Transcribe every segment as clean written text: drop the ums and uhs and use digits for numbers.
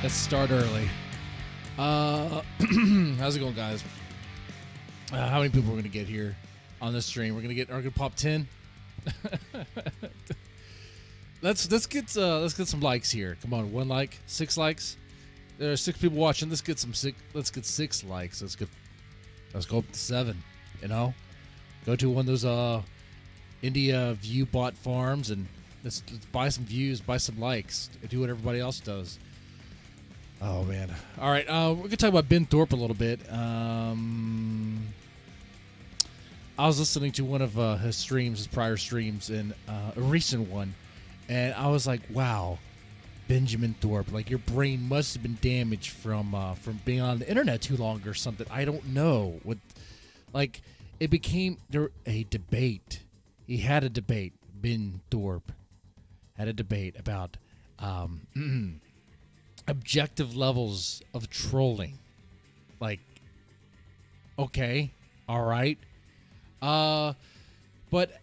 Let's start early. How's it going, guys? How many people we're gonna get here on this stream? We're gonna pop 10. let's get some likes here. Come on, 1 like, 6 likes. There are 6 people watching. Let's get 6 likes. Let's go up to 7. You know, go to one of those India view bot farms and let's buy some views, buy some likes, do what everybody else does. Oh man! All right, we're gonna talk about Ben Thorp a little bit. I was listening to one of his prior streams, and a recent one, and I was like, "Wow, Benjamin Thorp! Like your brain must have been damaged from being on the internet too long or something." I don't know. Like it became a debate. He had a debate. Ben Thorp had a debate about objective levels of trolling. Like, okay, all right. But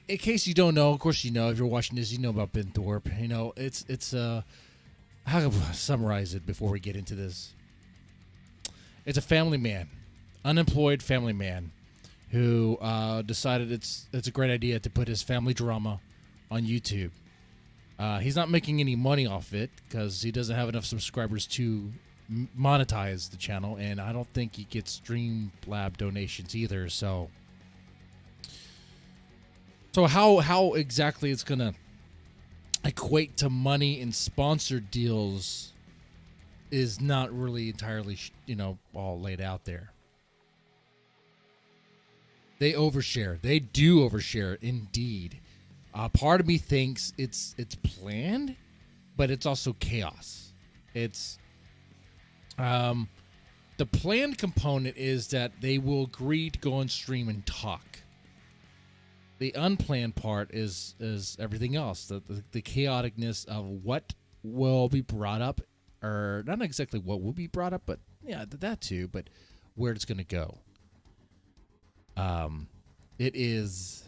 in case you don't know, of course you know, if you're watching this, you know about Ben Thorp. You know, it's how can I summarize it before we get into this? It's a family man, unemployed family man, who decided it's a great idea to put his family drama on YouTube. He's not making any money off it because he doesn't have enough subscribers to monetize the channel, and I don't think he gets Streamlabs donations either. So how exactly it's gonna equate to money and sponsored deals is not really entirely all laid out there. They overshare. They do overshare, indeed. Part of me thinks it's planned, but it's also chaos. It's the planned component is that they will agree to go on stream and talk. The unplanned part is everything else. The chaoticness of what will be brought up, or not exactly what will be brought up, but yeah, that too. But where it's going to go. It is.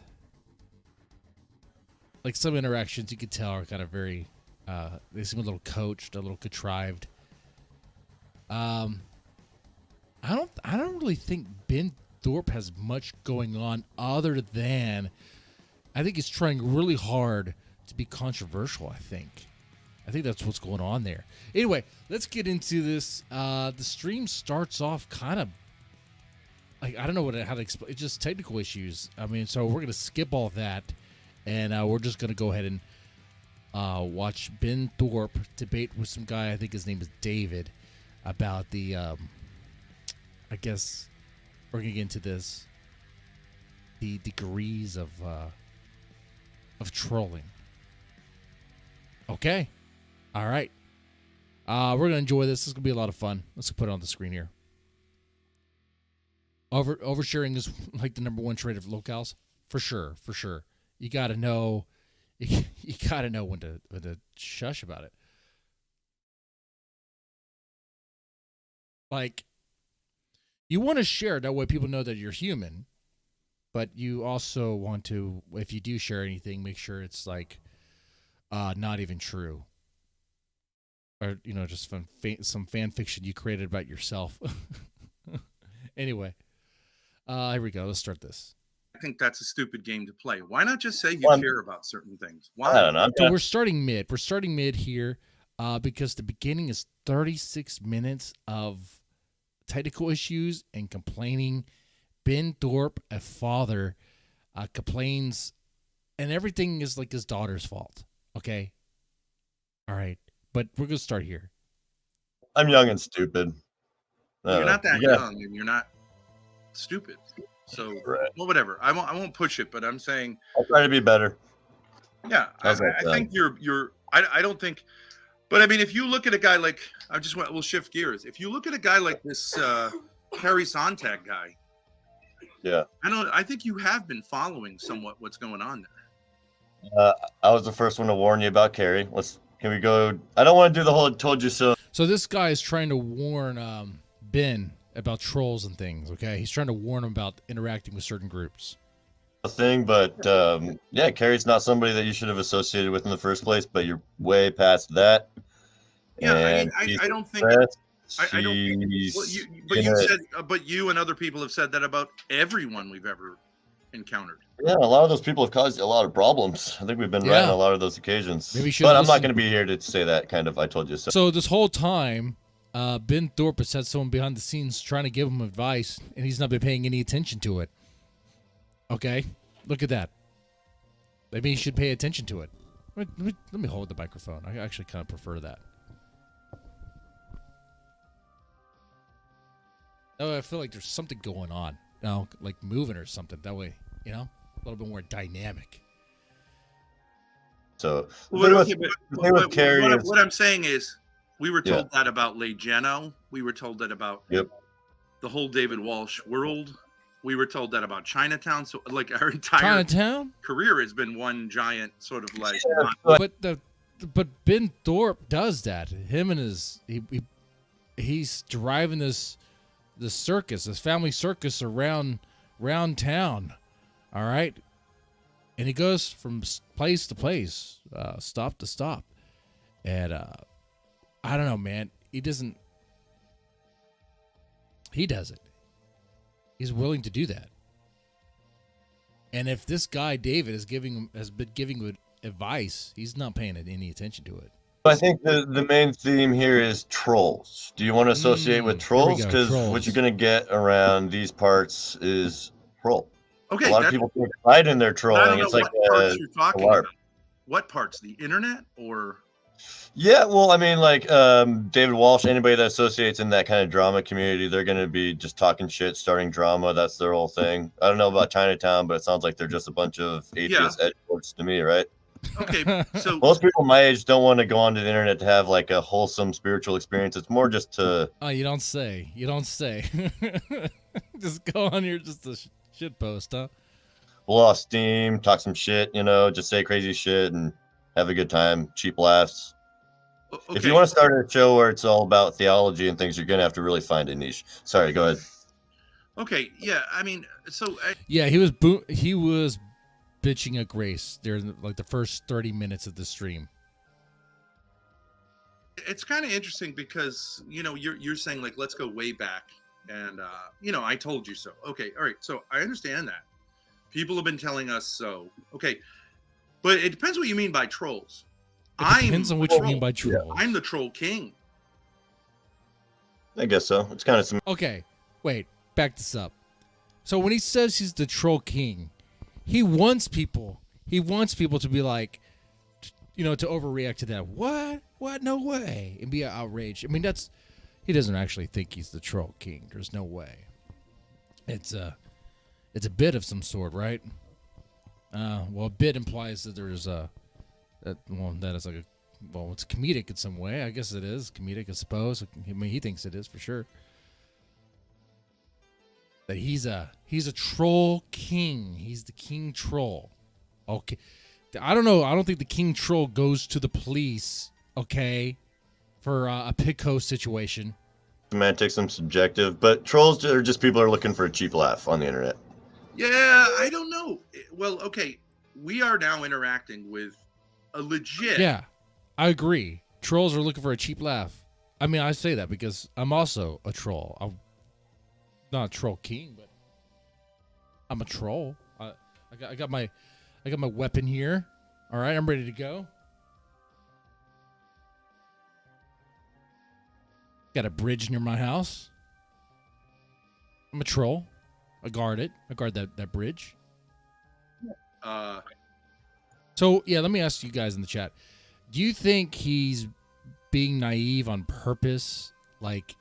Like some interactions you could tell are kind of very they seem a little coached, a little contrived. I don't really think Ben Thorp has much going on other than I think he's trying really hard to be controversial. I think that's what's going on there. Anyway, let's get into this. The stream starts off kind of like I don't know how to explain. It's just technical issues. I mean, so we're gonna skip all that. And we're just going to go ahead and watch Ben Thorp debate with some guy, I think his name is David, about the, I guess we're going to get into this, the degrees of trolling. Okay. All right. We're going to enjoy this. This is going to be a lot of fun. Let's put it on the screen here. Oversharing is like the number one trait of locals. For sure. You gotta know. You gotta know when to shush about it. Like, you want to share that way people know that you're human, but you also want to, if you do share anything, make sure it's like not even true, or just some fan fiction you created about yourself. Anyway, here we go. Let's start this. I think that's a stupid game to play. Why not just say you care about certain things? Why? I don't know. So we're starting mid. We're starting mid here because the beginning is 36 minutes of technical issues and complaining. Ben Thorp, a father, complains, and everything is like his daughter's fault. Okay? All right. But we're going to start here. I'm young and stupid. You're not that young, and you're not stupid. So, right. Well, whatever. I won't push it, but I'm saying I'll try to be better. Yeah, I think you're. I don't think, but I mean, if you look at a guy like we'll shift gears. If you look at a guy like this Harry Sontag guy, yeah, I think you have been following somewhat what's going on there. I was the first one to warn you about Carrie. Can we go? I don't want to do the whole "told you so." So this guy is trying to warn Ben about trolls and things. Okay, he's trying to warn him about interacting with certain groups. Thing, but yeah, Carrie's not somebody that you should have associated with in the first place. But you're way past that, Yeah, I don't think. I don't. Well, but you and other people have said that about everyone we've ever encountered. Yeah, a lot of those people have caused a lot of problems. I think we've been right on a lot of those occasions. But I'm not going to be here to say that kind of I told you so. So this whole time, Ben Thorp has had someone behind the scenes trying to give him advice, and he's not been paying any attention to it. Okay? Look at that. Maybe he should pay attention to it. Let me hold the microphone. I actually kind of prefer that. Oh, I feel like there's something going on now, like moving or something. That way, you know, a little bit more dynamic. So, what I'm saying is, we were told that about Le Geno. We were told that about the whole David Walsh world. We were told that about Chinatown. So, like, our entire career has been one giant sort of like. But Ben Thorp does that. Him and he's driving this circus, this family circus around town. All right, and he goes from place to place, stop to stop, and I don't know, man. He does it. He's willing to do that. And if this guy David has been giving advice, he's not paying any attention to it. I think the main theme here is trolls. Do you want to associate with trolls? Because what you're going to get around these parts is troll. Okay, a lot of people take pride in their trolling. It's like parts you're talking about. What parts? The internet or? Yeah, well, I mean, like David Walsh, anybody that associates in that kind of drama community, they're going to be just talking shit, starting drama. That's their whole thing. I don't know about Chinatown, but it sounds like they're just a bunch of atheist edgelords to me, right? Okay, so most people my age don't want to go onto the internet to have like a wholesome spiritual experience. It's more just to. Oh, you don't say. You don't say. Just go on here, just to shit post, huh? Blow off steam, talk some shit, just say crazy shit and have a good time, cheap laughs. Okay. If you want to start a show where it's all about theology and things, you're going to have to really find a niche. Sorry, go ahead. Okay, yeah, I mean, so... he was bitching at Grace during like the first 30 minutes of the stream. It's kind of interesting because, you're saying, like, let's go way back. And, I told you so. Okay, all right, so I understand that. People have been telling us so. Okay, but it depends what you mean by trolls. It depends on what you mean by troll. Yeah. I'm the troll king. I guess so. It's kind of some. Okay, wait. Back this up. So when he says he's the troll king, he wants people to be like, to overreact to that. What? No way, and be outraged. I mean, he doesn't actually think he's the troll king. There's no way. It's a bit of some sort, right? Well, a bit implies that there's that is like it's comedic in some way. I guess it is comedic, I suppose. I mean, he thinks it is for sure. That he's a troll king. He's the king troll. Okay, I don't know. I don't think the king troll goes to the police. Okay, for a Pico situation. Semantics and subjective, but trolls are just people who are looking for a cheap laugh on the internet. Yeah, I don't know. Well, okay, we are now interacting with a legit. Yeah, I agree. Trolls are looking for a cheap laugh. I mean, I say that because I'm also a troll. I'm not a troll king, but I'm a troll. I got my weapon here. All right, I'm ready to go. Got a bridge near my house. I'm a troll. I guard it. I guard that bridge. So, yeah, let me ask you guys in the chat. Do you think he's being naive on purpose, like,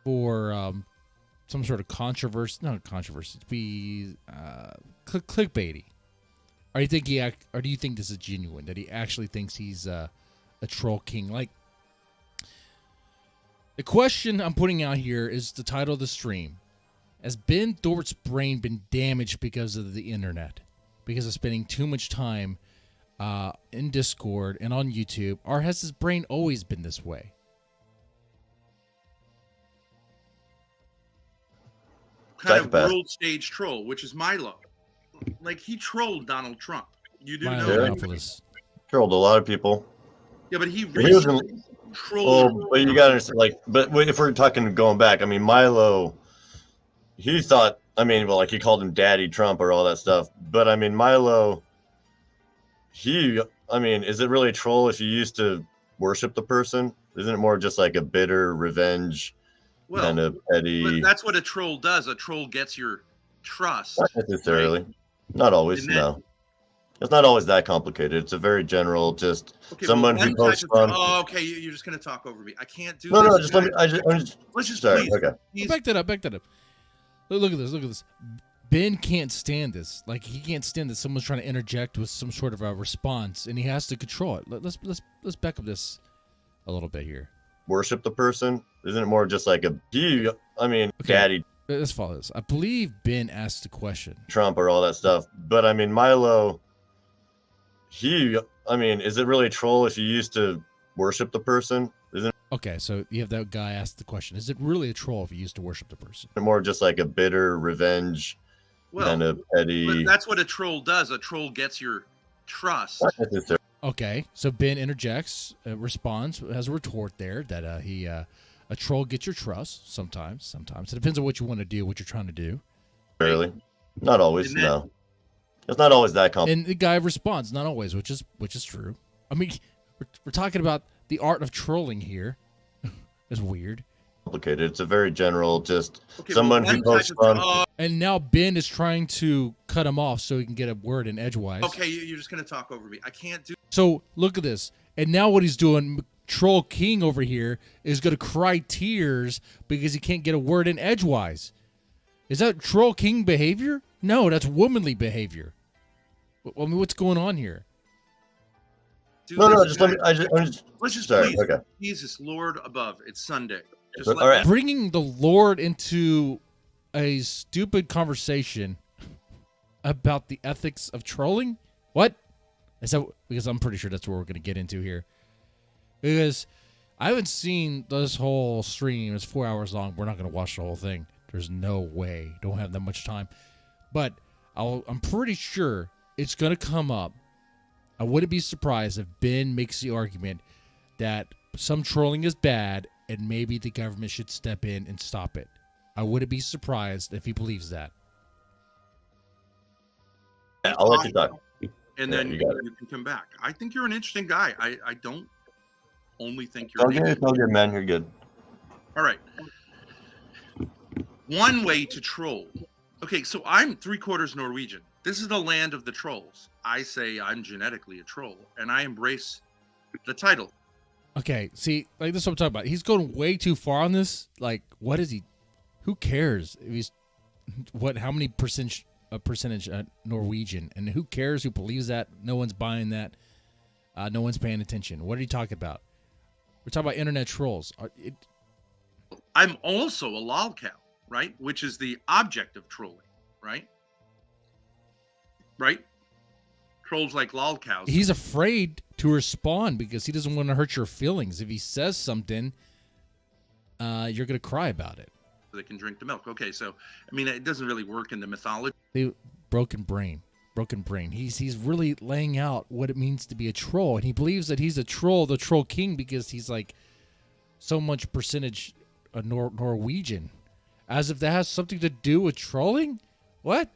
for some sort of controversy? Not controversy. To be clickbaity. Or do you think this is genuine? That he actually thinks he's a troll king? Like, the question I'm putting out here is the title of the stream. Has Ben Thorp's brain been damaged because of the internet? Because of spending too much time in Discord and on YouTube? Or has his brain always been this way? Kind of world stage troll, which is Milo. Like, he trolled Donald Trump. You do know that. Trolled a lot of people. Yeah, but he troll. But you gotta understand, like, but if we're talking going back, I mean, Milo, he thought, I mean, well, like he called him Daddy Trump or all that stuff. But I mean, Milo, I mean, is it really a troll if you used to worship the person? Isn't it more just like a bitter revenge kind of petty? That's what a troll does. A troll gets your trust. Not necessarily. Right? Not always, no. It's not always that complicated. It's a very general, just someone who posts on. Oh, okay. You're just going to talk over me. I can't do this. No, just let me. Let's just sorry. Please. Okay. Back that up. Look at this. Ben can't stand this. Like, he can't stand that someone's trying to interject with some sort of a response, and he has to control it. Let's back up this a little bit here. Worship the person? Isn't it more just like Daddy? Let's follow this. I believe Ben asked the question. Trump or all that stuff. But I mean, Milo, I mean, is it really a troll if you used to worship the person? Okay, so you have that guy ask the question. Is it really a troll if you used to worship the person? More just like a bitter revenge kind of petty. But that's what a troll does. A troll gets your trust. Okay, so Ben interjects, responds, has a retort there that a troll gets your trust sometimes. It depends on what you want to do, what you're trying to do. Really? Not always, no. It's not always that complicated. And the guy responds, not always, which is true. I mean, we're talking about the art of trolling here. It's weird. Complicated. It's a very general, just someone who posts on. And now Ben is trying to cut him off so he can get a word in edgewise. Okay, you're just going to talk over me. I can't do. So look at this. And now what he's doing, Troll King over here, is going to cry tears because he can't get a word in edgewise. Is that Troll King behavior? No, that's womanly behavior. I mean, what's going on here? Dude, just let me. Let's just sorry. Please, okay. Jesus, Lord above. It's Sunday. All right. Bringing the Lord into a stupid conversation about the ethics of trolling? What? Is that because I'm pretty sure that's what we're going to get into here. Because I haven't seen this whole stream. It's 4 hours long. We're not going to watch the whole thing. There's no way. Don't have that much time. But I'm pretty sure it's going to come up. I wouldn't be surprised if Ben makes the argument that some trolling is bad and maybe the government should step in and stop it. I wouldn't be surprised if he believes that. Yeah, I'll let you talk. And then you can come back. I think you're an interesting guy. I don't only think you're It's all good, man. You're good. All right. One way to troll. Okay, so I'm 3/4 Norwegian. This is the land of the trolls. I say I'm genetically a troll, and I embrace the title. Okay, see, like this is what I'm talking about. He's going way too far on this. Like, what is he? Who cares if he's how many percentage Norwegian, and who cares who believes that? No one's buying that. No one's paying attention. What are you talking about? We're talking about internet trolls. I'm also a lolcow, right? Which is the object of trolling, right? Right? Trolls like lolcows. He's afraid to respond because he doesn't want to hurt your feelings. If he says something, you're going to cry about it. They can drink the milk. Okay, so, I mean, it doesn't really work in the mythology. Broken brain. He's really laying out what it means to be a troll, and he believes that he's a troll, the Troll King, because he's like so much percentage Norwegian. As if that has something to do with trolling? What?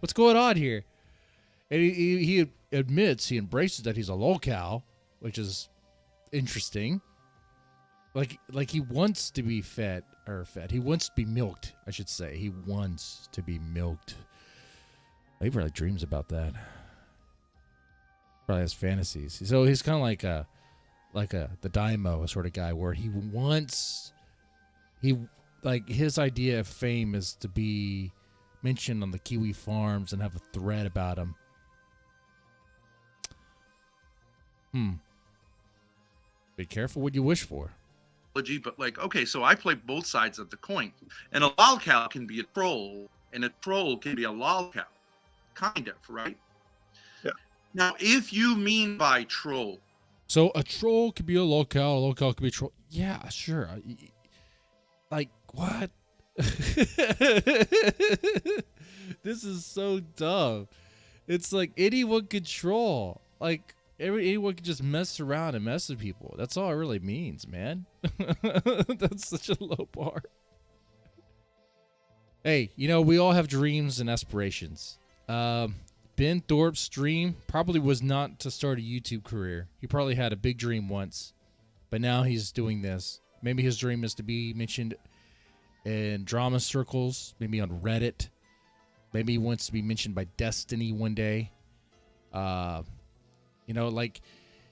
What's going on here? And he admits, he embraces that he's a lolcow, which is interesting. Like he wants to be fed. He wants to be milked, I should say. He wants to be milked. He probably dreams about that. Probably has fantasies. So he's kind of like the Daimo sort of guy, where his idea of fame is to be mentioned on the Kiwi farms and have a thread about him. Be careful what you wish for. But like, okay, so I play both sides of the coin, and a lolcow can be a troll, and a troll can be a lolcow, kind of, right? Yeah. Now, if you mean by troll, so a troll could be a lolcow could be a troll. Yeah, sure. Like what? This is so dumb. It's like anyone could troll. Like anyone can just mess around and mess with people. That's all it really means, man. That's such a low bar. Hey, we all have dreams and aspirations. Ben Thorp's dream probably was not to start a YouTube career. He probably had a big dream once, but now he's doing this. Maybe his dream is to be mentioned in drama circles, maybe on Reddit. Maybe he wants to be mentioned by Destiny one day.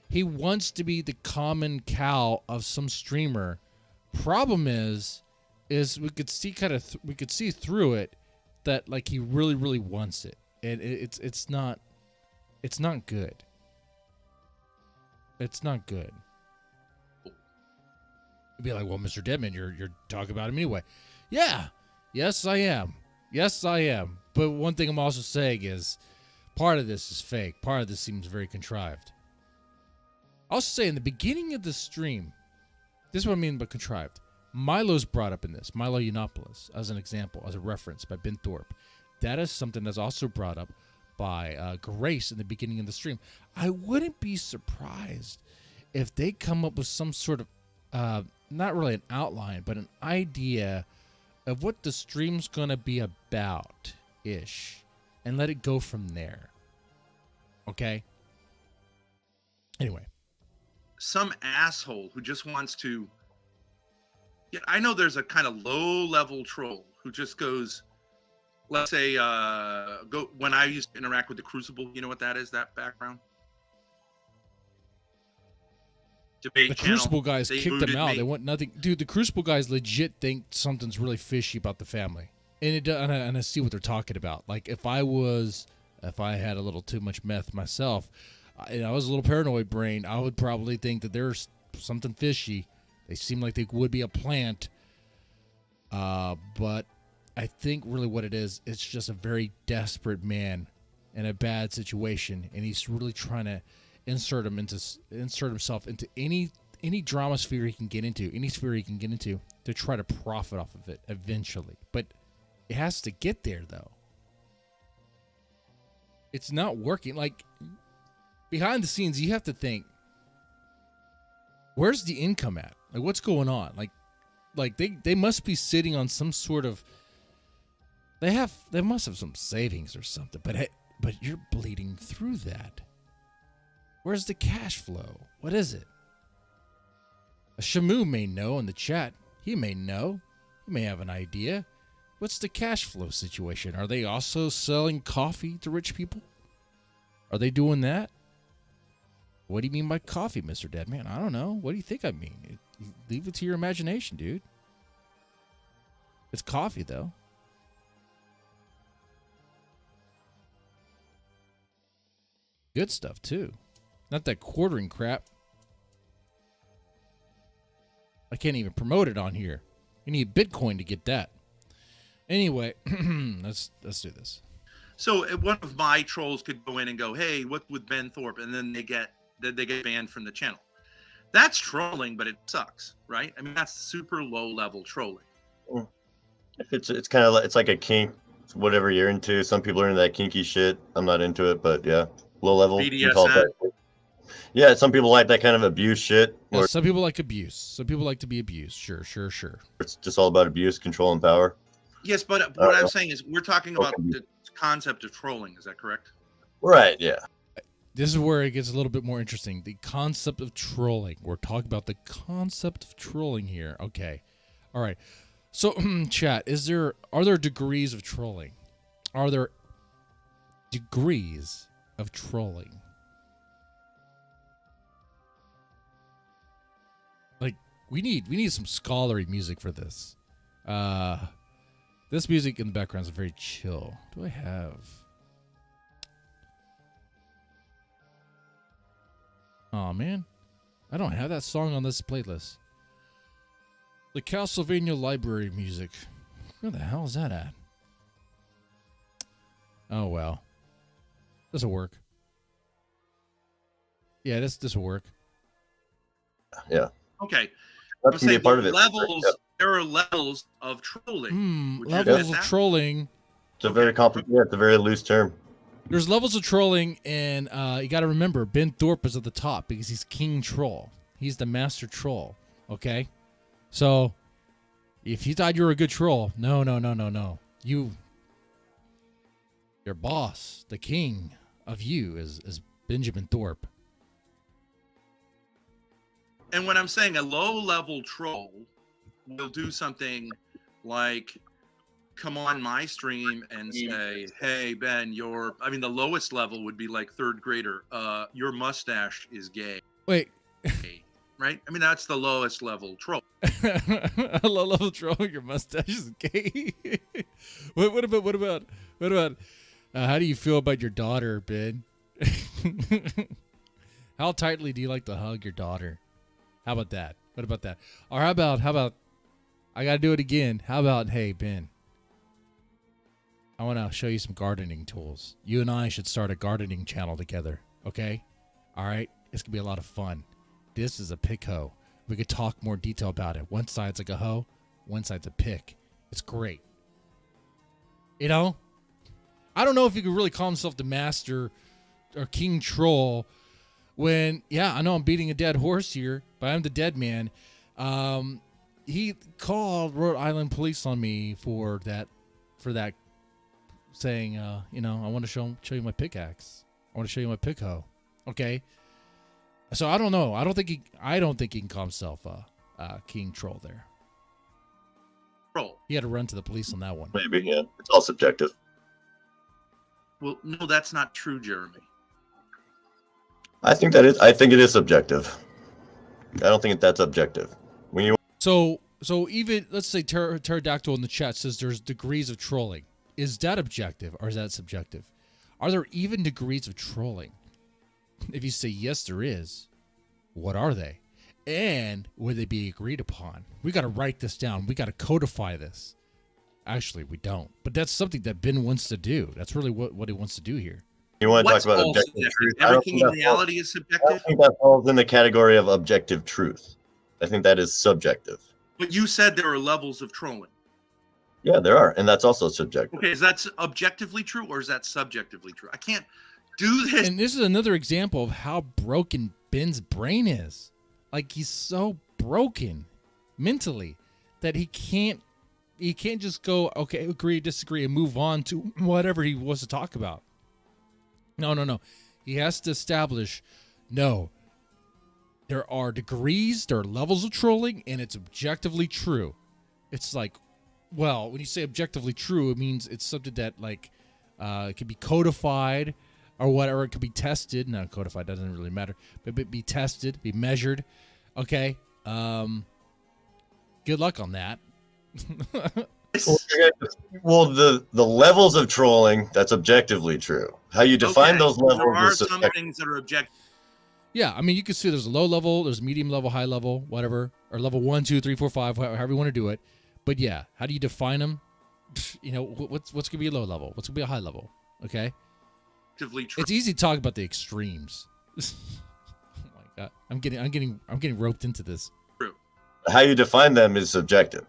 He wants to be the common cow of some streamer. Problem is we could see through it that like he really, really wants it. And it's not good. It's not good. You'd be like, well, Mr. Deadman, you're talking about him anyway. Yeah. Yes, I am. But one thing I'm also saying is part of this is fake. Part of this seems very contrived. I'll say in the beginning of the stream, this is what I mean by contrived. Milo's brought up in this. Milo Yiannopoulos, as an example, as a reference by Ben Thorp. That is something that's also brought up by Grace in the beginning of the stream. I wouldn't be surprised if they come up with some sort of, not really an outline, but an idea of what the stream's going to be about-ish, and let it go from there. Okay? Anyway. Some asshole who just wants to... Yeah, I know there's a kind of low-level troll who just goes... Let's say, when I used to interact with the Crucible, you know what that is, that background? Debate the channel. Crucible guys kicked them out. Me. They want nothing. Dude, the Crucible guys legit think something's really fishy about the family. And I see what they're talking about. Like, if I had a little too much meth myself, and I was a little paranoid brain, I would probably think that there's something fishy. They seem like they would be a plant. But I think really what it is, it's just a very desperate man in a bad situation, and he's really trying to insert himself into any drama sphere he can get into, any sphere he can get into, to try to profit off of it eventually. But it has to get there, though. It's not working. Like, behind the scenes, you have to think, where's the income at? Like, what's going on? Like they must be sitting on some sort of... They must have some savings or something, but you're bleeding through that. Where's the cash flow? What is it? A Shamu may know in the chat. He may know. He may have an idea. What's the cash flow situation? Are they also selling coffee to rich people? Are they doing that? What do you mean by coffee, Mr. Deadman? I don't know. What do you think I mean? Leave it to your imagination, dude. It's coffee, though. Good stuff, too. Not that quartering crap. I can't even promote it on here. You need Bitcoin to get that. Anyway, let's do this. So one of my trolls could go in and go, "Hey, what with Ben Thorp?" And then they get banned from the channel. That's trolling, but it sucks, right? I mean, that's super low level trolling. If it's kind of it's like a kink, whatever you're into. Some people are into that kinky shit. I'm not into it, but yeah, low level. BDSM. Yeah, some people like that kind of abuse shit. Yeah, some people like abuse. Some people like to be abused. Sure. It's just all about abuse, control, and power. Yes, but what I'm saying is we're talking about the concept of trolling. Is that correct? Right, yeah. This is where it gets a little bit more interesting. The concept of trolling. We're talking about the concept of trolling here. Okay. All right. So, chat, are there degrees of trolling? Are there degrees of trolling? Like, we need some scholarly music for this. This music in the background is very chill. What do I have? Oh man, I don't have that song on this playlist. The Castlevania library music. Where the hell is that at? Oh well, this'll work. Yeah, this will work. Yeah. Okay. That can be a part of it. There are levels of trolling. Levels of trolling. It's a very complicated, it's a very loose term. There's levels of trolling, and you got to remember, Ben Thorp is at the top because he's King Troll. He's the master troll, okay? So, if you thought you were a good troll, no. Your boss, the king of you, is Benjamin Thorp. And when I'm saying a low-level troll will do something like come on my stream and say, hey, Ben, the lowest level would be like third grader. Your mustache is gay. Wait. Right? I mean, that's the lowest level troll. A low level troll, your mustache is gay. What about how do you feel about your daughter, Ben? How tightly do you like to hug your daughter? How about that? What about that? Or how about I gotta do it again. How about, hey, Ben, I want to show you some gardening tools. You and I should start a gardening channel together, okay? All right? It's going to be a lot of fun. This is a pick hoe. We could talk more detail about it. One side's like a hoe, one side's a pick. It's great. You know? I don't know if he could really call himself the master or king troll when, I know I'm beating a dead horse here, but I'm the dead man. He called Rhode Island police on me for that saying, I want to show you my pickaxe. I want to show you my pick hoe. Okay. So I don't know. I don't think he can call himself a king troll there. Troll. He had to run to the police on that one. Maybe, yeah. It's all subjective. Well, no, that's not true, Jeremy. I think it is subjective. I don't think that's objective. So even, let's say Pterodactyl in the chat says there's degrees of trolling. Is that objective or is that subjective? Are there even degrees of trolling? If you say yes, there is, what are they? And would they be agreed upon? We got to write this down. We got to codify this. Actually, we don't. But that's something that Ben wants to do. That's really what he wants to do here. You want to talk about objective truth? Everything in reality is subjective? I don't think that falls in the category of objective truth. I think that is subjective. But you said there are levels of trolling. Yeah, there are. And that's also subjective. Okay, is that objectively true or is that subjectively true? I can't do this. And this is another example of how broken Ben's brain is. Like, he's so broken mentally that he can't just go, okay, agree, disagree, and move on to whatever he wants to talk about. No. He has to establish, no, there are degrees, there are levels of trolling, and it's objectively true. It's like, well, when you say objectively true, it means it's something that, like, it can be codified or whatever. It could be tested. No, codified doesn't really matter. But be tested, be measured. Okay. Good luck on that. Well, the levels of trolling, that's objectively true. How you define those levels there are is some things that are objective. Yeah, I mean, you can see there's a low level, there's medium level, high level, whatever, or level 1, 2, 3, 4, 5, however you want to do it. But yeah, how do you define them? What's going to be a low level? What's going to be a high level? Okay. It's easy to talk about the extremes. Oh my God, I'm getting roped into this. True. How you define them is subjective.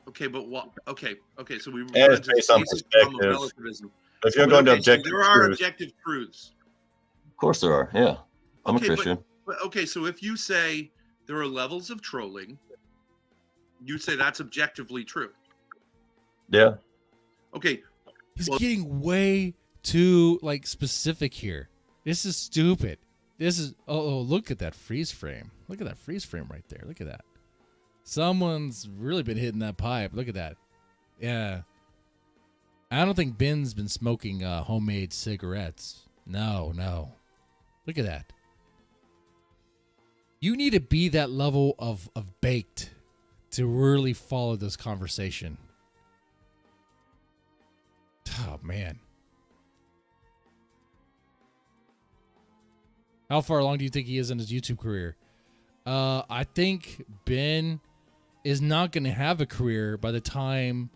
Okay, but what? Okay. So we. And it's based on perspective. If you're going to objective, there are objective truths. Of course there are. Yeah, I'm a Christian. But so if you say there are levels of trolling, you say that's objectively true. Yeah. Okay. He's getting way too specific here. This is stupid. This is look at that freeze frame. Look at that freeze frame right there. Look at that. Someone's really been hitting that pipe. Look at that. Yeah. I don't think Ben's been smoking homemade cigarettes. No. Look at that. You need to be that level of baked to really follow this conversation. Oh, man. How far along do you think he is in his YouTube career? I think Ben is not going to have a career by the time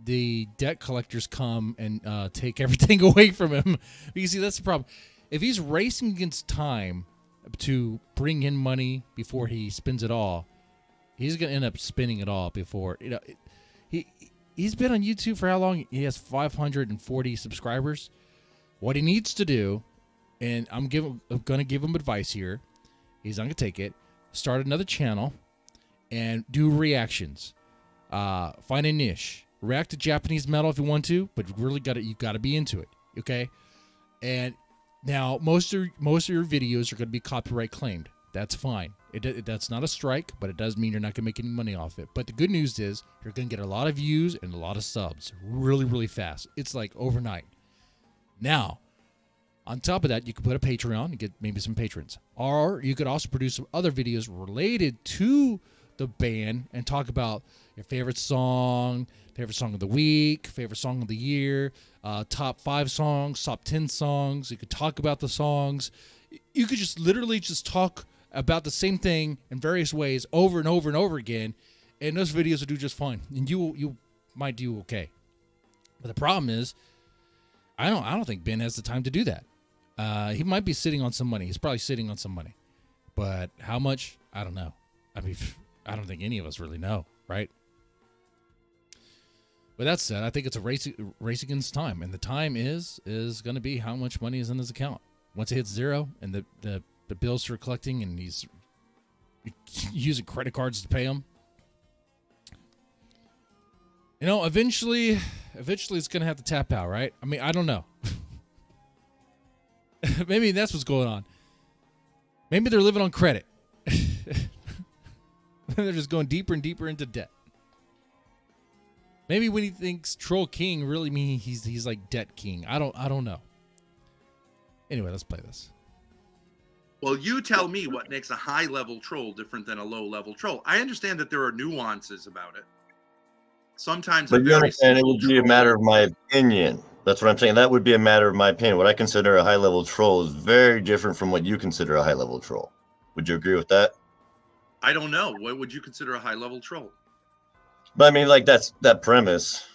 the debt collectors come and take everything away from him. You see, that's the problem. If he's racing against time to bring in money before he spends it all, he's going to end up spending it all before. he's been on YouTube for how long? He has 540 subscribers. What he needs to do, and I'm going to give him advice here. He's not going to take it. Start another channel and do reactions. Find a niche. React to Japanese metal if you want to, but really you got to be into it. Okay? And now most of your videos are going to be copyright claimed. That's fine. That's not a strike, but it does mean you're not going to make any money off it. But the good news is you're going to get a lot of views and a lot of subs really, really fast. It's like overnight. Now, on top of that, you could put a Patreon and get maybe some patrons. Or you could also produce some other videos related to the band and talk about your favorite song of the week, favorite song of the year, top 5 songs, top 10 songs. You could talk about the songs. You could just literally just talk about the same thing in various ways over and over and over again, and those videos will do just fine, and you might do okay. But the problem is, I don't think Ben has the time to do that. He might be sitting on some money. He's probably sitting on some money, but how much? I don't know. I mean, I don't think any of us really know, right? But that said, I think it's a race against time, and the time is going to be how much money is in his account. Once it hits 0 and the bills start collecting and he's using credit cards to pay them, eventually it's going to have to tap out, right? I mean, I don't know. Maybe that's what's going on. Maybe they're living on credit. They're just going deeper and deeper into debt. Maybe when he thinks Troll King really means he's like Debt King. I don't know. Anyway, let's play this. Well, you tell me what makes a high-level troll different than a low-level troll. I understand that there are nuances about it. Sometimes, but you understand it would be a matter of my opinion. That's what I'm saying. That would be a matter of my opinion. What I consider a high-level troll is very different from what you consider a high-level troll. Would you agree with that? I don't know. What would you consider a high-level troll? But I mean, like, that's that premise.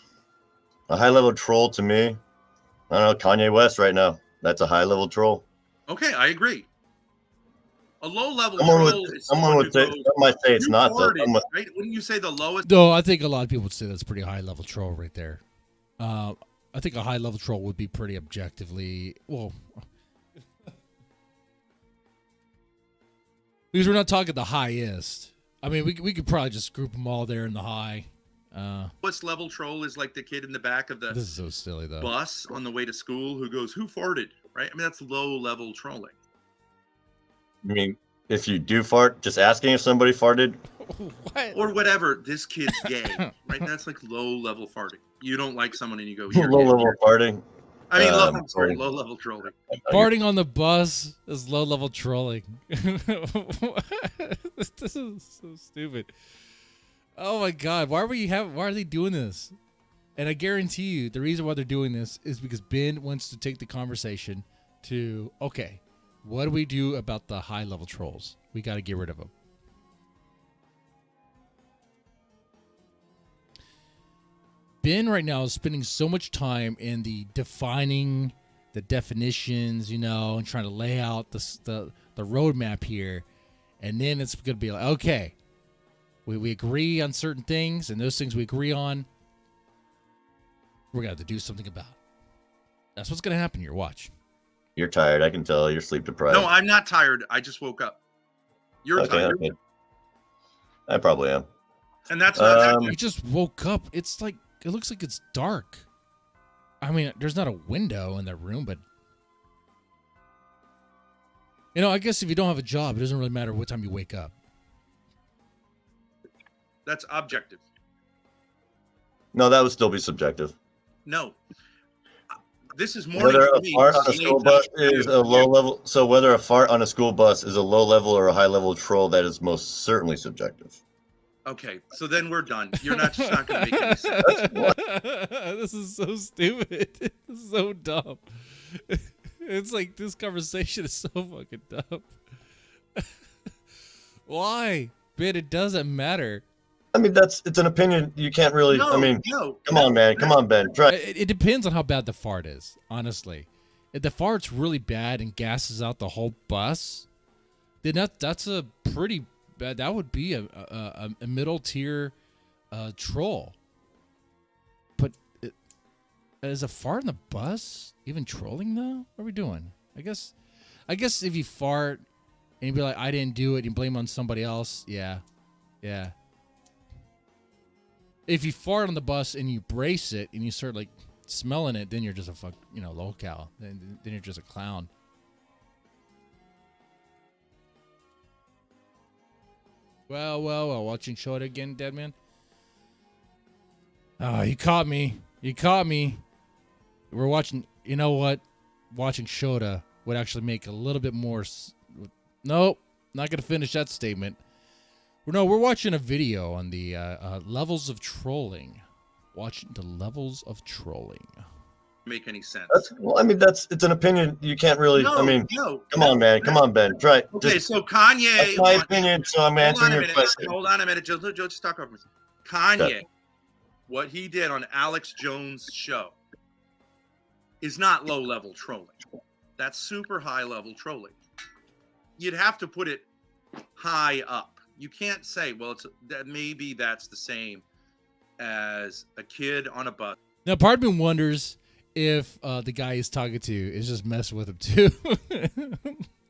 A high-level troll to me, I don't know, Kanye West right now. That's a high-level troll. Okay, I agree. A low-level troll is someone might say it's not, though. Right? Wouldn't you say the lowest? No, I think a lot of people would say that's pretty high-level troll right there. I think a high-level troll would be pretty objectively, well, because we're not talking the highest. I mean, we could probably just group them all there in the high. What's level troll is like the kid in the back of the this is so silly though bus on the way to school who goes, "Who farted?" Right? I mean, that's low-level trolling. I mean, if you do fart, just asking if somebody farted. What? Or whatever. This kid's gay, right? That's like low-level farting. You don't like someone and you go, low-level farting. I mean, low-level trolling. Farting on the bus is low-level trolling. This is so stupid. Oh my God! Why are they doing this? And I guarantee you, the reason why they're doing this is because Ben wants to take the conversation to, okay, what do we do about the high-level trolls? We got to get rid of them. Ben right now is spending so much time in defining the definitions, and trying to lay out the roadmap here. And then it's going to be like, okay, we agree on certain things, and those things we agree on, we're going to have to do something about. That's what's going to happen here. Watch. You're tired. I can tell. You're sleep deprived. No, I'm not tired. I just woke up. You're tired. Okay. I probably am. And that's not you just woke up. It's like, it looks like it's dark. I mean, there's not a window in that room, but I guess if you don't have a job, it doesn't really matter what time you wake up. That's objective. No, that would still be subjective. No. This is more whether a fart on a school bus is a low level. So whether a fart on a school bus is a low level or a high level troll, that is most certainly subjective. Okay, so then we're done. You're just not going to make any sense. This is so stupid. This is so dumb. It's like this conversation is so fucking dumb. Why? Ben, it doesn't matter. I mean, it's an opinion. You can't really. No, come on, man. Come on, Ben. Try. It depends on how bad the fart is. Honestly, if the fart's really bad and gasses out the whole bus, then that's a pretty bad. That would be a middle tier troll. is a fart in the bus even trolling though? What are we doing? I guess if you fart and you be like, I didn't do it, you blame it on somebody else. Yeah. If you fart on the bus and you brace it and you start like smelling it, then you're just a lolcow. Then you're just a clown. Well, watching Shota again, Deadman. Oh, you caught me. We're watching, you know what? Watching Shota would actually make a little bit more. Nope, not going to finish that statement. No, we're watching a video on the levels of trolling. Watching the levels of trolling. Make any sense? It's an opinion. You can't really. No, come on, man. Come on, Ben. Try. Okay, so Kanye. That's my opinion. So I'm answering your question. Hold on a minute. Just talk over. Kanye, what he did on Alex Jones' show is not low-level trolling. That's super high-level trolling. You'd have to put it high up. You can't say, well, maybe that's the same as a kid on a bus. Now, part of me wonders if the guy he's talking to is just messing with him too,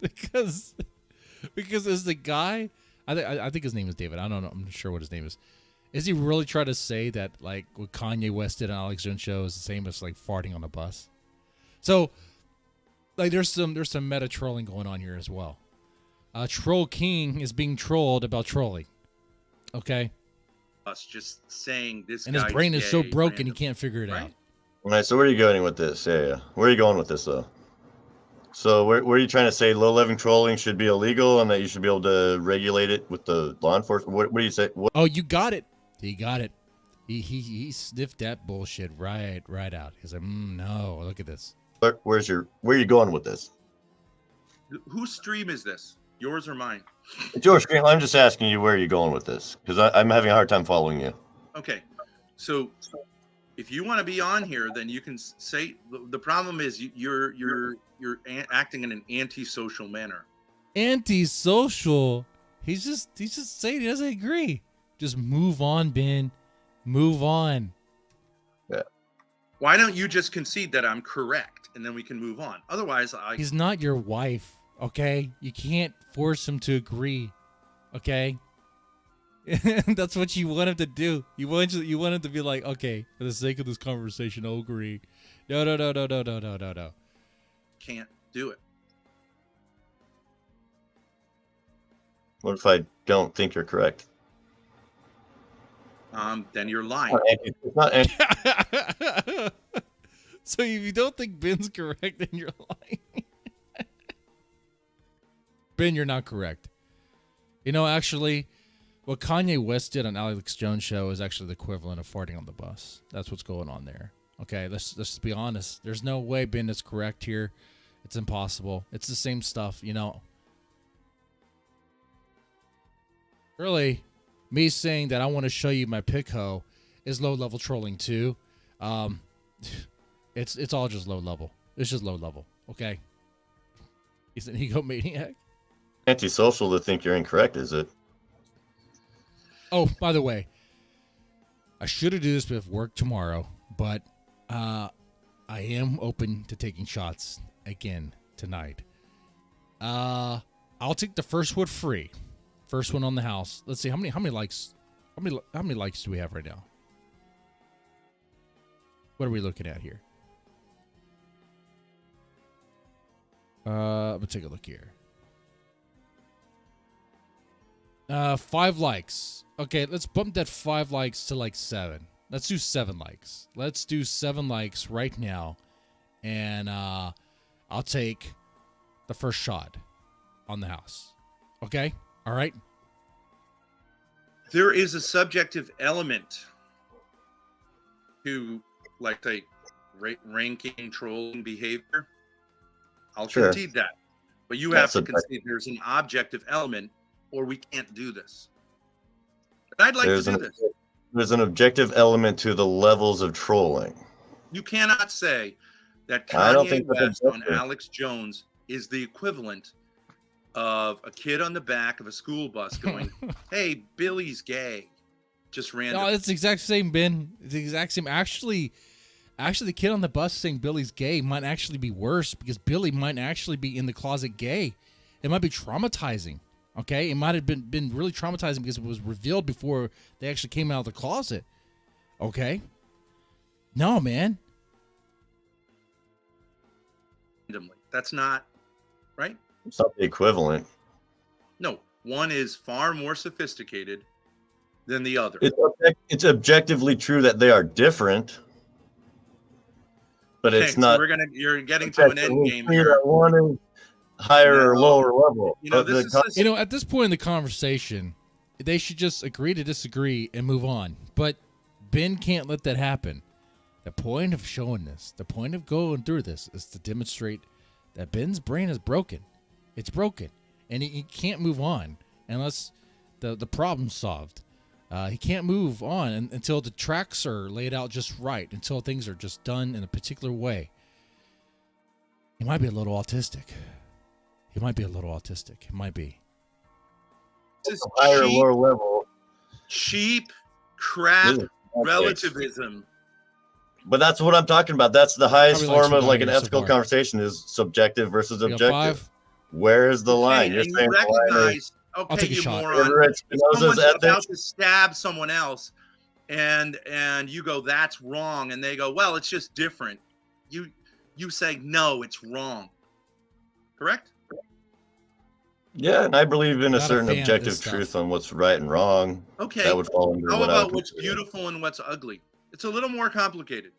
because as the guy, I think his name is David. I don't know. I'm not sure what his name is. Is he really trying to say that like what Kanye West did on Alex Jones' show is the same as like farting on a bus? So, like, there's some meta trolling going on here as well. Troll King is being trolled about trolling. Okay. Us just saying this, and his brain is so broken he can't figure it out. All right. So where are you going with this? Yeah. Where are you going with this though? So where are you trying to say low-level trolling should be illegal and that you should be able to regulate it with the law enforcement? What do you say? Oh, you got it. He got it. He sniffed that bullshit right out. He's like, no, look at this. Where are you going with this? Whose stream is this? Yours or mine? It's your stream. I'm just asking you where you're going with this because I'm having a hard time following you. Okay, so if you want to be on here, then you can say. The problem is you're acting in an antisocial manner. Antisocial? He's just saying he doesn't agree. Just move on, Ben. Move on. Yeah. Why don't you just concede that I'm correct and then we can move on? Otherwise, he's not your wife. Okay, you can't force him to agree. Okay, that's what you want him to do. You want him to be like, okay, for the sake of this conversation, I'll agree. No. Can't do it. What if I don't think you're correct? Then you're lying. It's not. So if you don't think Ben's correct, then you're lying. Ben, you're not correct. You know, actually, what Kanye West did on Alex Jones' show is actually the equivalent of farting on the bus. That's what's going on there. Okay, let's be honest. There's no way Ben is correct here. It's impossible. It's the same stuff, you know. Really, me saying that I want to show you my pick hoe is low-level trolling too. It's all just low level. It's just low level. Okay. He's an egomaniac. Antisocial to think you're incorrect, is it? Oh, by the way, I should have done this with work tomorrow, but I am open to taking shots again tonight. I'll take the first one free. First one on the house. Let's see how many likes. How many likes do we have right now? What are we looking at here? Let's take a look here. 5 likes. Okay, let's bump that 5 likes to like 7. Let's do 7 likes. Let's do 7 likes right now. And I'll take the first shot on the house. Okay? All right? There is a subjective element to, like, say, ranking trolling behavior. I'll concede that. But you have to concede there's an objective element or we can't do this. But I'd like to do this. There's an objective element to the levels of trolling. You cannot say that Kanye West on Alex Jones is the equivalent of a kid on the back of a school bus going, hey, Billy's gay. Just random. No, it's the exact same, Ben. It's the exact same. Actually, Actually, the kid on the bus saying Billy's gay might actually be worse because Billy might actually be in the closet gay. It might be traumatizing. Okay, it might have been really traumatizing because it was revealed before they actually came out of the closet. Okay, no, man. That's not right. It's not the equivalent. No, one is far more sophisticated than the other. It's objectively true that they are different, but it's not. So you're getting to an end game here. That one is higher or lower level. At this point in the conversation, they should just agree to disagree and move on. But Ben can't let that happen. The point of showing this, the point of going through this, is to demonstrate that Ben's brain is broken. It's broken, and he can't move on unless the problem's solved. He can't move on until the tracks are laid out just right, until things are just done in a particular way. He might be a little autistic. He might be a little autistic. It might be. This is higher or lower level. Cheap crap relativism. But that's what I'm talking about. That's the highest form of like an ethical conversation is subjective versus objective. Where is the line? You're saying recognize, okay, you moron. Someone's about to stab someone else, and you go, that's wrong, and they go, well, it's just different. You say, no, it's wrong. Correct? Yeah, and I believe in a certain objective truth on what's right and wrong. Okay. That would fall under How about what's beautiful and what's ugly? It's a little more complicated.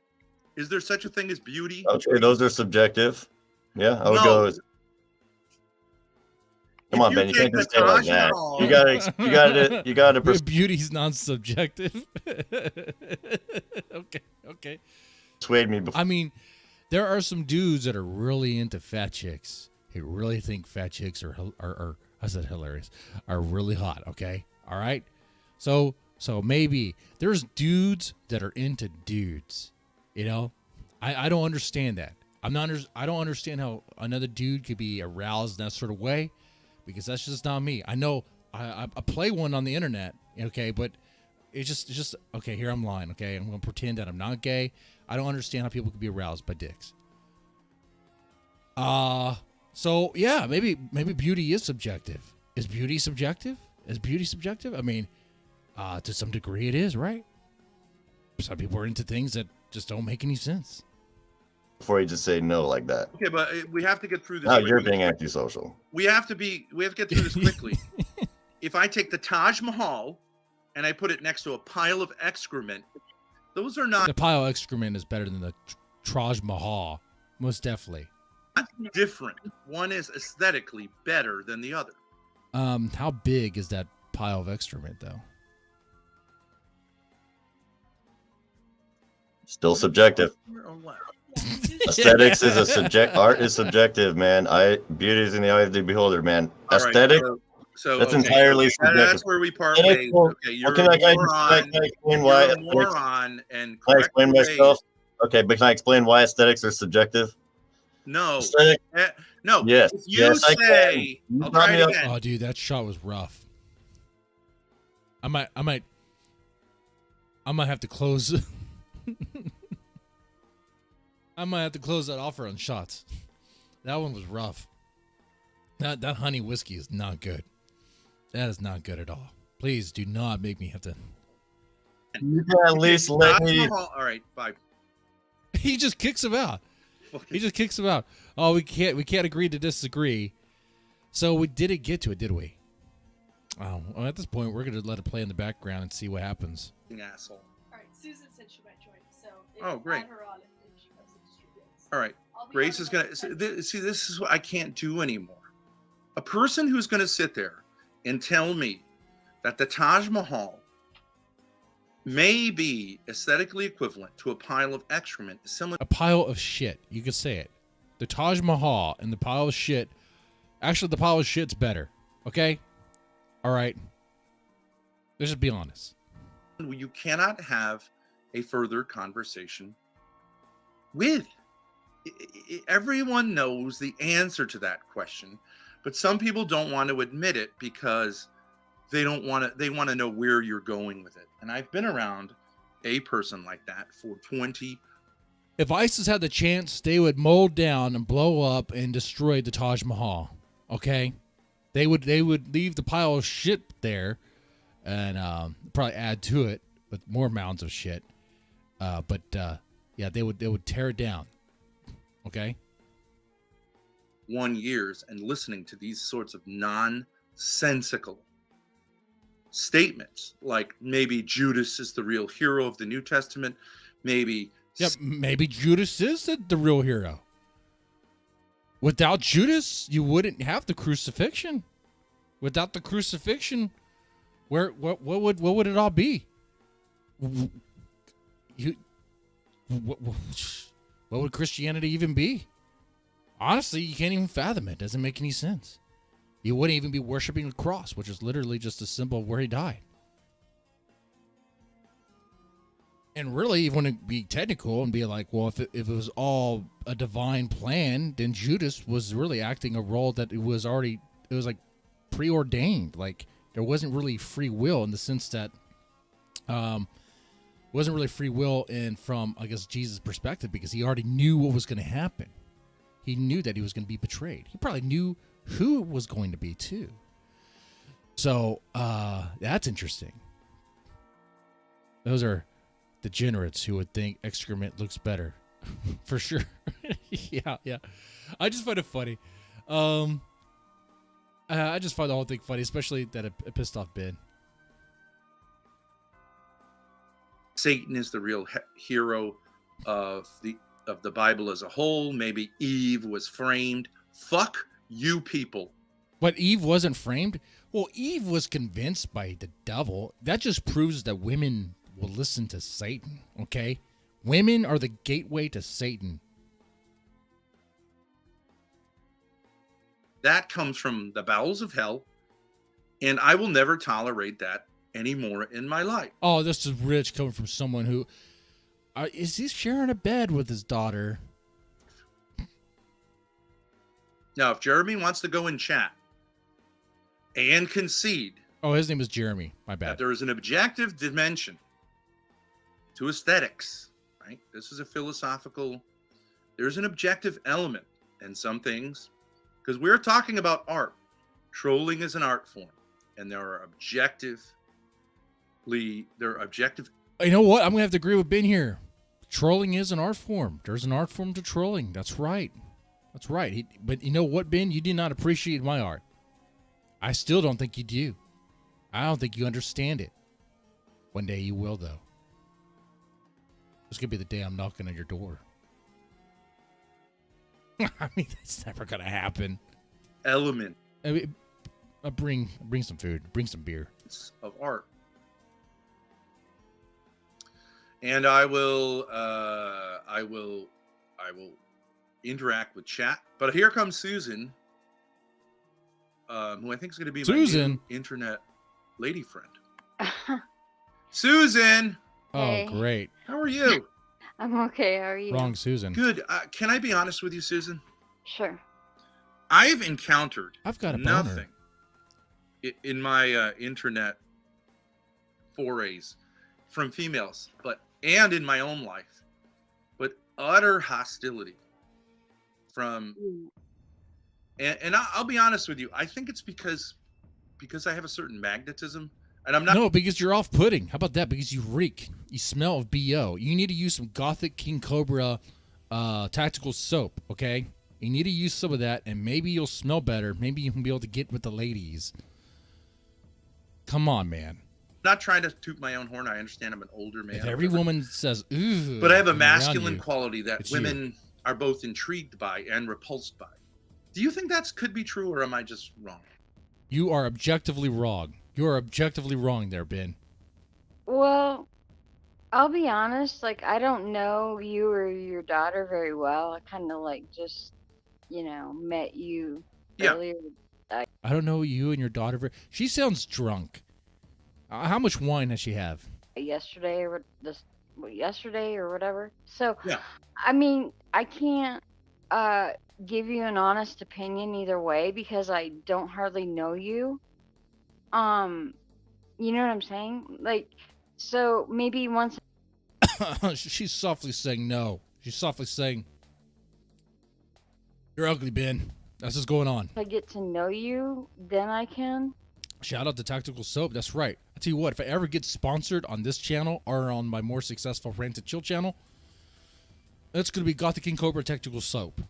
Is there such a thing as beauty? Okay, those are subjective. Yeah, I would go with. Come on, Ben, you can't just say like that. You gotta. Beauty's non-subjective. Okay. Persuade me before. I mean, there are some dudes that are really into fat chicks. Who really think fat chicks are I said hilarious, are really hot. Okay, all right. So maybe there's dudes that are into dudes. You know, I don't understand that. I don't understand how another dude could be aroused in that sort of way, because that's just not me. I know I play one on the internet, okay, but it's just okay. Here I'm lying, okay. I'm gonna pretend that I'm not gay. I don't understand how people could be aroused by dicks. So yeah, maybe beauty is subjective. Is beauty subjective? I mean, to some degree it is, right? Some people are into things that just don't make any sense. Before you just say no like that. Okay, but we have to get through this. Now you're being antisocial. We have to get through this quickly. If I take the Taj Mahal and I put it next to a pile of excrement, those are not. The pile of excrement is better than the Taj Mahal, most definitely. Different. One is aesthetically better than the other. How big is that pile of excrement, though? Still subjective. Aesthetics is a subject. Art is subjective, man. Beauty is in the eye of the beholder, man. Aesthetic. Right, so that's entirely subjective. That's where we part ways. Okay, you're a moron. Can I explain myself? Okay, but can I explain why aesthetics are subjective? No. No. Yes. If you say, I'll try it again. Oh, dude, that shot was rough. I might have to close. I might have to close that offer on shots. That one was rough. That honey whiskey is not good. That is not good at all. Please do not make me have to. You can at least let me. All right, bye. He just kicks him out. He just kicks him out. Oh, we can't agree to disagree. So we didn't get to it, did we? Oh, well, at this point, we're gonna let it play in the background and see what happens. Asshole. All right, Susan said she might join, so great. Add her on if she comes into Streamlabs. All right, Grace is gonna see. This is what I can't do anymore. A person who's gonna sit there and tell me that the Taj Mahal may be aesthetically equivalent to a pile of excrement, similar. A pile of shit. You could say it. The Taj Mahal and the pile of shit. Actually, the pile of shit's better. Okay? All right. Let's just be honest. You cannot have a further conversation with. Everyone knows the answer to that question, but some people don't want to admit it because they don't want to. They want to know where you're going with it. And I've been around a person like that for 20 If ISIS had the chance, they would mold down and blow up and destroy the Taj Mahal. Okay, they would leave the pile of shit there, and probably add to it with more mounds of shit. But they would tear it down. Okay. 1 years and listening to these sorts of nonsensical statements, like maybe Judas is the real hero of the New Testament, maybe Judas is the real hero. Without Judas, you wouldn't have the crucifixion. Without the crucifixion, what would it all be? What would Christianity even be? Honestly, you can't even fathom it. It doesn't make any sense. You wouldn't even be worshiping the cross, which is literally just a symbol of where he died. And really, you want to be technical and be like, well, if it was all a divine plan, then Judas was really acting a role that it was like preordained. Like there wasn't really free will in the sense that wasn't really free will from, I guess, Jesus' perspective, because he already knew what was going to happen. He knew that he was going to be betrayed. He probably knew who it was going to be too. So that's interesting. Those are degenerates who would think excrement looks better. For sure. Yeah. I just find it funny. I just find the whole thing funny, especially that it pissed off Ben. Satan is the real hero of the Bible as a whole. Maybe Eve was framed. Fuck you people. But Eve wasn't framed? Well, Eve was convinced by the devil. That just proves that women will listen to Satan, okay? Women are the gateway to Satan. That comes from the bowels of hell, and I will never tolerate that anymore in my life. Oh, this is rich coming from someone who... is he sharing a bed with his daughter? Now, if Jeremy wants to go in chat and concede... Oh, his name is Jeremy. My bad. That there is an objective dimension to aesthetics, right? This is a philosophical... There's an objective element in some things, because we're talking about art. Trolling is an art form, and there are objective... You know what? I'm going to have to agree with Ben here. Trolling is an art form. There's an art form to trolling. That's right. That's right. But you know what, Ben? You did not appreciate my art. I still don't think you do. I don't think you understand it. One day you will, though. This could be the day I'm knocking on your door. I mean, that's never going to happen. Element. I mean, bring some food. Bring some beer. Of art. And I will interact with chat. But here comes Susan, who I think is going to be my new internet lady friend. Susan! Hey. Oh, great. How are you? I'm okay. How are you? Wrong, Susan. Good. Can I be honest with you, Susan? Sure. I've encountered nothing in my internet forays from females, and in my own life, but utter hostility from, and I'll be honest with you, I think it's because I have a certain magnetism, and I'm not. No, because you're off-putting. How about that? Because you reek. You smell of BO. You need to use some Gothic King Cobra tactical soap, okay? You need to use some of that, and maybe you'll smell better. Maybe you can be able to get with the ladies. Come on, man. Not trying to toot my own horn. I understand I'm an older man. If every woman says, ooh. But I have a masculine quality that women are both intrigued by and repulsed by. Do you think that could be true, or am I just wrong? You are objectively wrong. You are objectively wrong there, Ben. Well, I'll be honest. Like, I don't know you or your daughter very well. I kind of just, met you earlier. I don't know you and your daughter. She sounds drunk. How much wine does she have? Yesterday or whatever. So, yeah. I mean, I can't give you an honest opinion either way because I don't hardly know you. You know what I'm saying? Like, so maybe once. She's softly saying no. She's softly saying, "You're ugly, Ben. That's what's going on." If I get to know you, then I can. Shout out to Tactical Soap. That's right. I tell you what, if I ever get sponsored on this channel or on my more successful Rant and Chill channel, it's going to be Gothic King Cobra Tactical Soap.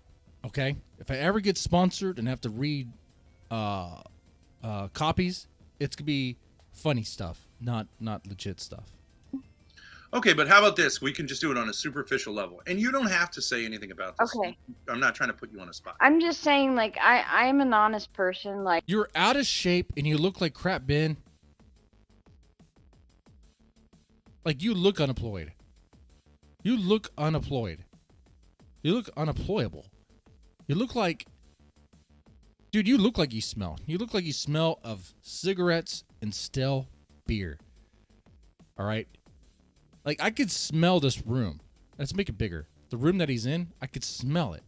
Okay? If I ever get sponsored and have to read copies, it's going to be funny stuff, not legit stuff. Okay, but how about this? We can just do it on a superficial level. And you don't have to say anything about this. Okay. I'm not trying to put you on a spot. I'm just saying, like, I'm an honest person. Like, You're out of shape and you look like crap, Ben. Like, you look unemployed. You look unemployed. You look unemployable. You look like... Dude, you look like you smell. You look like you smell of cigarettes and stale beer. All right? Like, I could smell this room. Let's make it bigger. The room that he's in, I could smell it.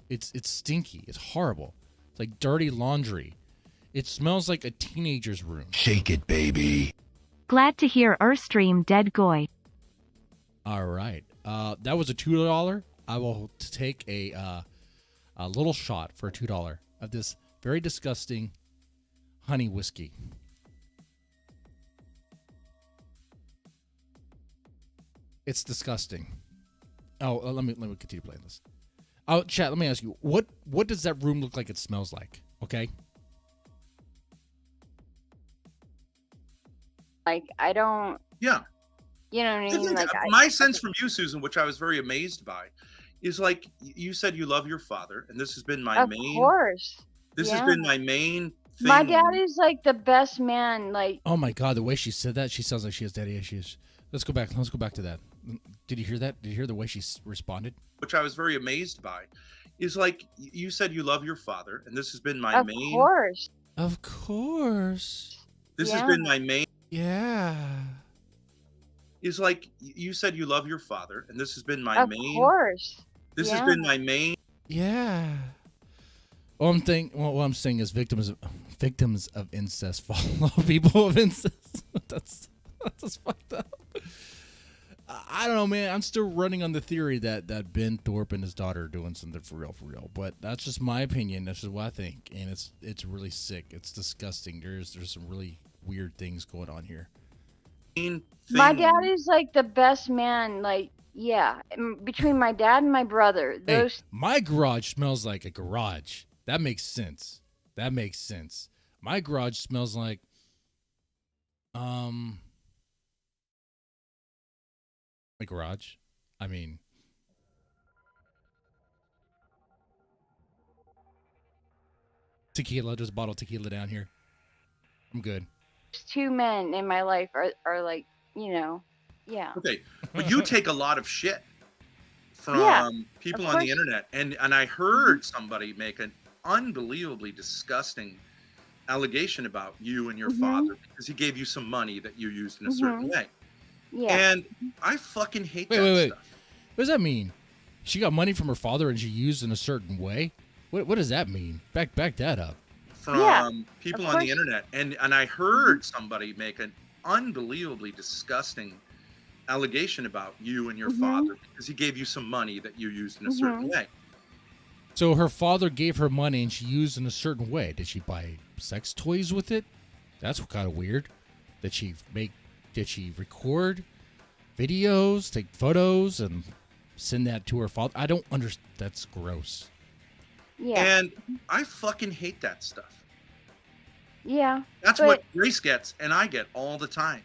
It's stinky. It's horrible. It's like dirty laundry. It smells like a teenager's room. Shake it, baby. Glad to hear Earthstream dead goy. All right. That was a $2. I will take a little shot for a $2 of this very disgusting honey whiskey. It's disgusting. Oh, let me continue playing this. Oh, chat, let me ask you, what does that room look like it smells like? Okay? like I don't. Yeah. You know what I mean? Like, my sense from you, Susan, which I was very amazed by, is like you said you love your father, and this has been my main. Of course. This has been my main thing. My dad is like the best man. Like. Oh my God, the way she said that, she sounds like she has daddy issues. Let's go back to that. Did you hear that? Did you hear the way she responded? Which I was very amazed by, is like you said you love your father, and this has been my main. Of course. Of course. This has been my main. Yeah. Is like you said you love your father, and this has been my main. Of course. This has been my main. Yeah. What I'm saying is victims of incest follow people of incest. That's fucked up. I don't know, man. I'm still running on the theory that Ben Thorp and his daughter are doing something for real. But that's just my opinion. That's just what I think, and it's really sick. It's disgusting. There's some really weird things going on here. My dad is like the best man. Like, yeah, between my dad and my brother, those. Hey, my garage smells like a garage. That makes sense. My garage smells like my garage. I mean, tequila. There's a bottle of tequila down here. I'm good. Two men in my life are like, you know, yeah. Okay, but you take a lot of shit from people on the internet, and I heard somebody make an unbelievably disgusting allegation about you and your father because he gave you some money that you used in a certain way. Yeah. And I fucking hate that stuff. What does that mean? She got money from her father and she used in a certain way? What does that mean? Back that up. From people on the internet, and I heard somebody make an unbelievably disgusting allegation about you and your father because he gave you some money that you used in a certain way. So her father gave her money and she used in a certain way. Did she buy sex toys with it? That's kind of weird. Did she record videos, take photos, and send that to her father? I don't understand. That's gross. Yeah. And I fucking hate that stuff. Yeah. That's what Grace gets and I get all the time.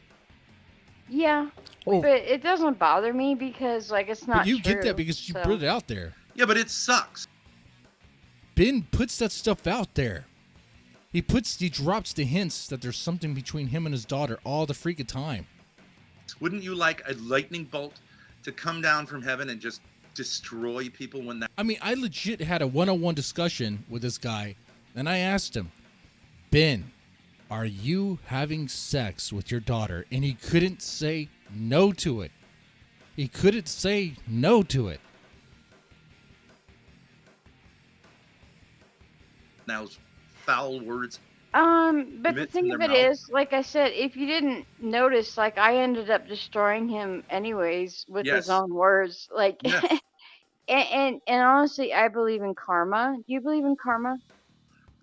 Yeah. Oh. But it doesn't bother me because, like, it's not But you true, get that because you put it out there. Yeah, but it sucks. Ben puts that stuff out there. He drops the hints that there's something between him and his daughter all the freaking time. Wouldn't you like a lightning bolt to come down from heaven and just destroy people when that... I mean, I legit had a one-on-one discussion with this guy, and I asked him, Ben, are you having sex with your daughter? And he couldn't say no to it. Those foul words But the thing of it is, like I said, if you didn't notice, like I ended up destroying him anyways with his own words. Like, and honestly, I believe in karma. Do you believe in karma?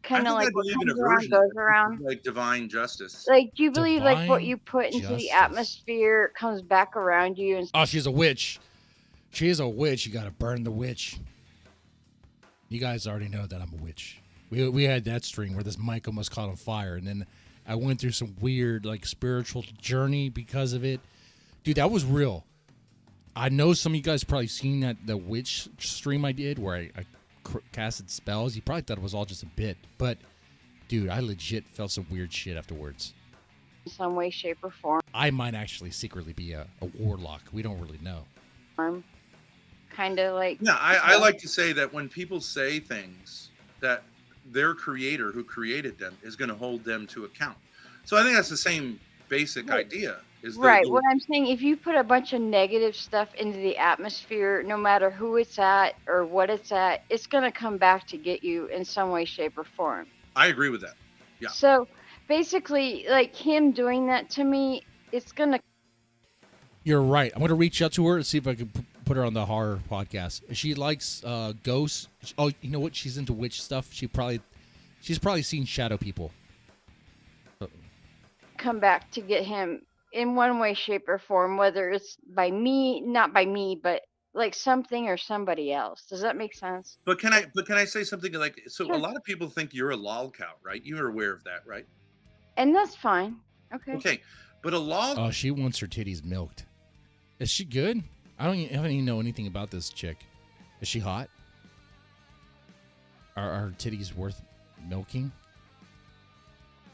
Kind of like I what believe in a comes around version goes around. like divine justice. Like, do you believe like what you put into the atmosphere comes back around you? And oh, she's a witch. She is a witch. You got to burn the witch. You guys already know that I'm a witch. We had that stream where this mic almost caught on fire, and then I went through some weird like spiritual journey because of it. Dude, that was real. I know some of you guys probably seen that the witch stream I did where I casted spells. You probably thought it was all just a bit, but dude, I legit felt some weird shit afterwards. In some way, shape, or form. I might actually secretly be a warlock. We don't really know. Kind of like. Yeah, I like to say that when people say things that their creator who created them is going to hold them to account. So I think that's the same basic idea. Right. What I'm saying, if you put a bunch of negative stuff into the atmosphere, no matter who it's at or what it's at, it's going to come back to get you in some way, shape, or form. I agree with that. Yeah. So basically, like him doing that to me, it's going to. You're right. I'm going to reach out to her and see if I can put her on the horror podcast. She likes ghosts. Oh, you know what? She's into witch stuff. She's probably seen shadow people. Come back to get him in one way, shape, or form, whether it's by me, not by me, but like something or somebody else. Does that make sense? But can I say something like, so sure. A lot of people think you're a lol cow, right? You're aware of that, right? And that's fine. Okay. Okay. But a lol. Oh, she wants her titties milked. Is she good? I don't even know anything about this chick. Is she hot? Are her titties worth milking?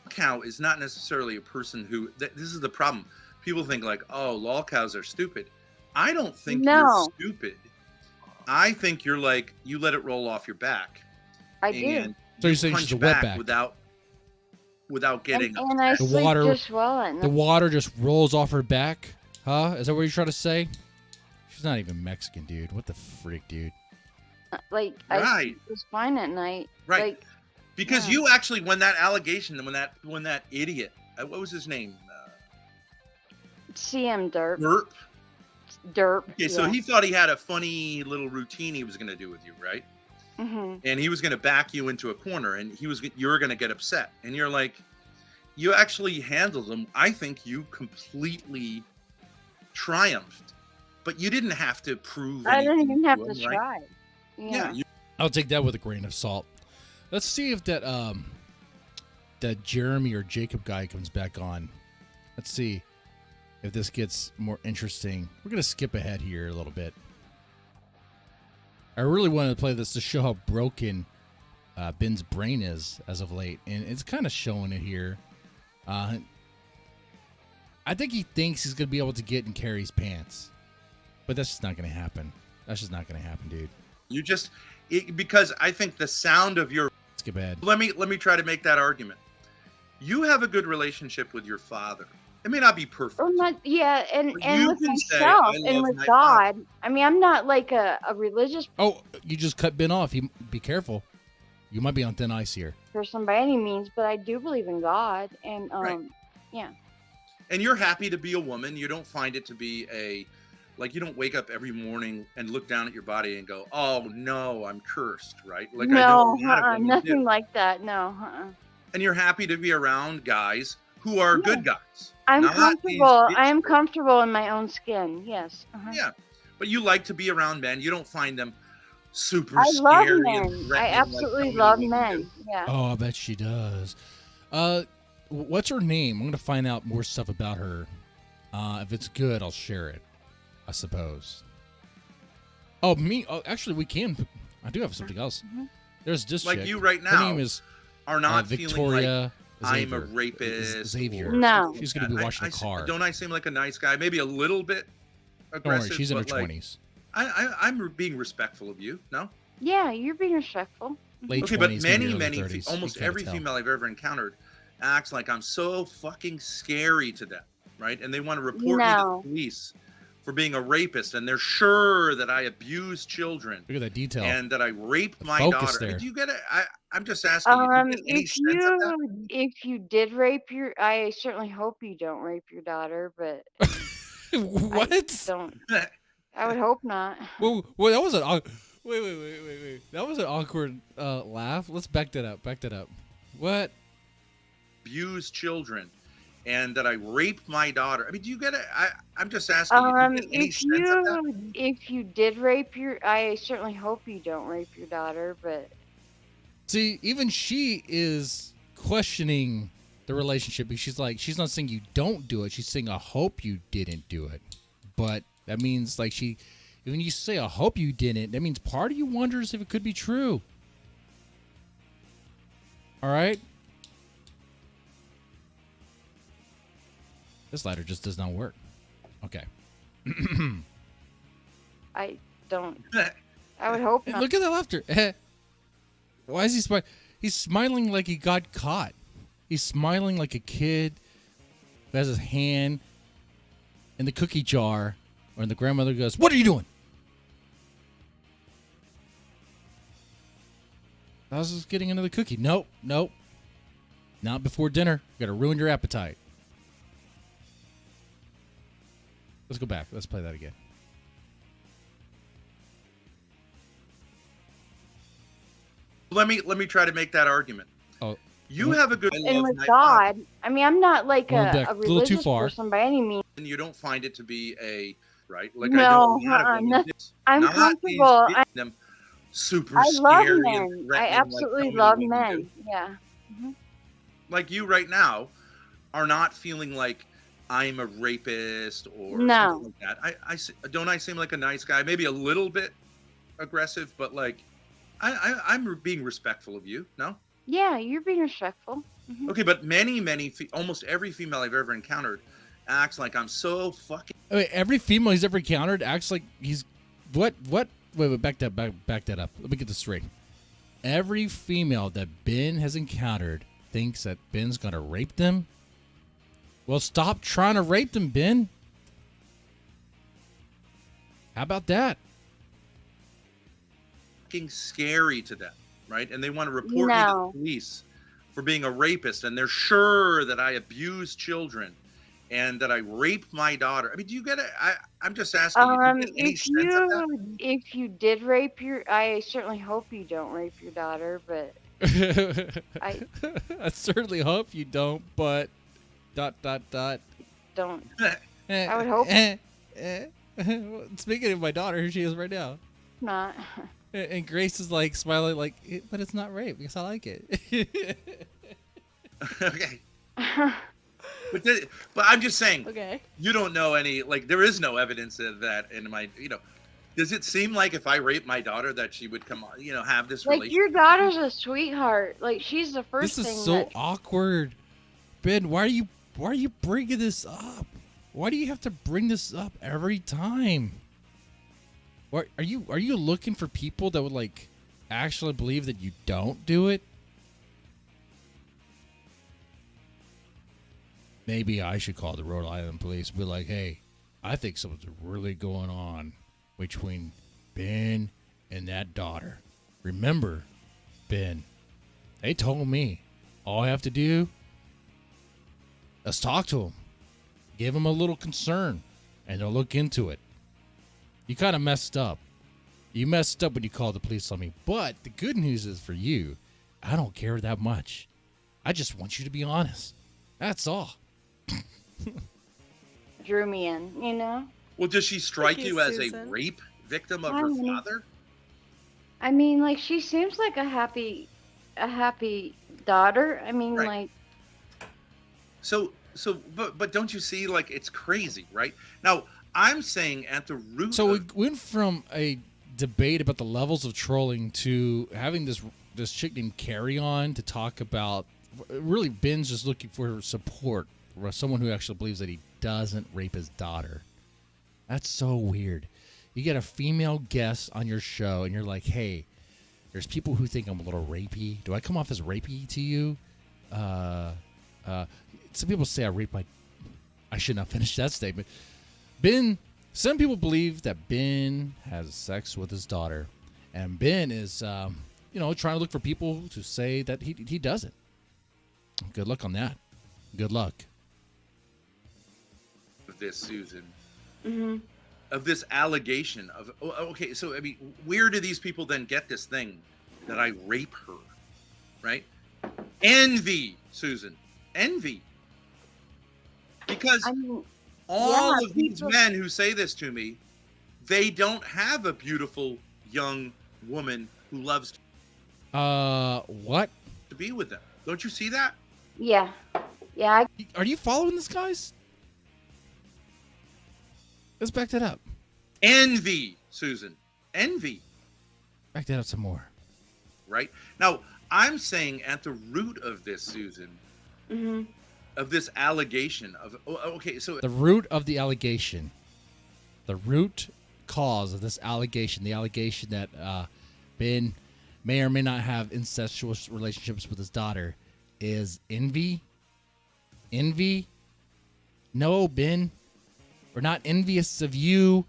Cow is not necessarily a person who. This is the problem. People think like, oh, lol cows are stupid. I don't think you're stupid. I think you're like, you let it roll off your back. I do. So you're saying she's a wetback without getting and I sleep just well at night. The water just rolls off her back, huh? Is that what you're trying to say? She's not even Mexican, dude. What the freak, dude? Like, I sleep just fine at night. Right. Like, because you actually, when that allegation, when that idiot, what was his name? CM Derp. Derp. Okay, so he thought he had a funny little routine he was going to do with you, right? Mm-hmm. And he was going to back you into a corner, and you were going to get upset, and you're like, you actually handled him. I think you completely triumphed, but you didn't have to prove. I didn't even have to him, try. Right? Yeah. I'll take that with a grain of salt. Let's see if that Jeremy or Jacob guy comes back on. Let's see if this gets more interesting. We're going to skip ahead here a little bit. I really wanted to play this to show how broken Ben's brain is as of late, and it's kind of showing it here. I think he thinks he's going to be able to get in Carrie's pants, but that's just not going to happen. That's just not going to happen, dude. Because I think the sound of your... Skip ahead. Let me try to make that argument. You have a good relationship with your father. It may not be perfect. and with myself and with God. Father. I mean, I'm not like a religious. Oh, you just cut Ben off. Be careful. You might be on thin ice here. Person by any means, but I do believe in God, and yeah. And you're happy to be a woman. You don't find it to be you don't wake up every morning and look down at your body and go, "Oh no, I'm cursed," right? Like no, nothing like that. No. And you're happy to be around guys who are good guys. I'm comfortable. I am comfortable in my own skin. Yes. Yeah, but you like to be around men. You don't find them super I scary. Love men. I absolutely love men. Yeah. Oh, I bet she does. What's her name? I'm gonna find out more stuff about her. If it's good, I'll share it, I suppose. Oh, me? Oh, actually, we can. I do have something else. Mm-hmm. There's this like chick. you right now. Her name is are not Victoria. I'm a rapist. Xavier. No. She's going to be washing the car. Don't I seem like a nice guy? Maybe a little bit aggressive. Don't worry, she's in her 20s. I'm being respectful of you, no? Yeah, you're being respectful. Late 20s, but many, 30s, almost every female I've ever encountered acts like I'm so fucking scary to them, right? And they want to report me to the police for being a rapist, and they're sure that I abused children. Look at that detail. And that I raped my Focus daughter. there. Do you get it? I'm just asking you. Do you get any sense of that? If you did rape I certainly hope you don't rape your daughter, but what? I would hope not. Well, that was an wait. That was an awkward laugh. Let's back that up. What? Abused children, and that I raped my daughter. I mean, do you get it? I'm just asking you. Do you get any sense of that? If you did rape I certainly hope you don't rape your daughter, but see, even she is questioning the relationship. She's like, she's not saying you don't do it. She's saying, I hope you didn't do it. But that means like when you say, I hope you didn't, that means part of you wonders if it could be true. All right. This ladder just does not work. Okay. I would hope not. Look at that laughter. Why is he smiling? He's smiling like he got caught. He's smiling like a kid who has his hand in the cookie jar, and the grandmother goes, "What are you doing?" I was just getting another cookie. Nope. Not before dinner. You got to ruin your appetite. Let's go back. Let's play that again. Let me try to make that argument. Oh, you have a good. And with God, I mean, I'm not like a too religious far. person by any means. And you don't find it to be a right? Like No, I know a lot of women, I'm not comfortable. them super I love scary men. and I threatening absolutely like so love many women men. do. Yeah. Mm-hmm. Like you right now are not feeling like I'm a rapist or No. something like that. I seem like a nice guy, maybe a little bit aggressive, but like I'm being respectful of you. No? Yeah, you're being respectful. Mm-hmm. Okay, but almost every female I've ever encountered acts like I'm so fucking. Wait, every female he's ever encountered acts like he's what? Wait, back that up. Let me get this straight. Every female that Ben has encountered thinks that Ben's gonna rape them. Well, stop trying to rape them, Ben. How about that? Fucking scary to them, right? And they want to report me to the police for being a rapist, and they're sure that I abused children and that I raped my daughter. I mean, do you get it? I'm just asking you. If you did rape I certainly hope you don't rape your daughter, but I certainly hope you don't, but ... Don't. I would hope Speaking of my daughter, here she is right now. not. And Grace is like smiling, like, but it's not rape because I like it. Okay. But I'm just saying. Okay. You don't know any, like, there is no evidence of that in my, does it seem like if I raped my daughter that she would come on, have this like relationship? your daughter's a sweetheart. Like she's the first thing. This is so awkward, Ben. Why are you bringing this up? Why do you have to bring this up every time? What are you looking for people that would like actually believe that you don't do it? Maybe I should call the Rhode Island police and be like, hey, I think something's really going on between Ben and that daughter. Remember, Ben, they told me all I have to do is talk to them. Give them a little concern, and they'll look into it. You kind of messed up. You messed up when you called the police on me. But the good news is for you, I don't care that much. I just want you to be honest. That's all. Drew me in, Well, does she strike you as a rape victim of her father? I mean, like she seems like a happy daughter. I mean, right. But don't you see, like, it's crazy, right? Now, I'm saying at the root. So we went from a debate about the levels of trolling to having this chick named Carry on to talk about. Really, Ben's just looking for support, or someone who actually believes that he doesn't rape his daughter. That's so weird. You get a female guest on your show, and you're like, "Hey, there's people who think I'm a little rapey. Do I come off as rapey to you?" Some people say I rape my. I should not finish that statement. Ben Some people believe that Ben has sex with his daughter, and Ben is, trying to look for people to say that he doesn't. Good luck on that. Good luck. Of this, Susan. Mm-hmm. Of this allegation of, okay, so I mean, where do these people then get this thing that I rape her, right? Envy, Susan, envy. Because all of these men who say this to me, they don't have a beautiful young woman who loves what? to be with them. Don't you see that? Yeah. Yeah. Are you following this, guys? Let's back that up. Envy, Susan. Envy. Back that up some more. Right? Now, I'm saying at the root of this, Susan, of this allegation of, okay, so the root of the allegation, the root cause of this allegation, the allegation that Ben may or may not have incestuous relationships with his daughter is envy. Envy? No, Ben. We're not envious of you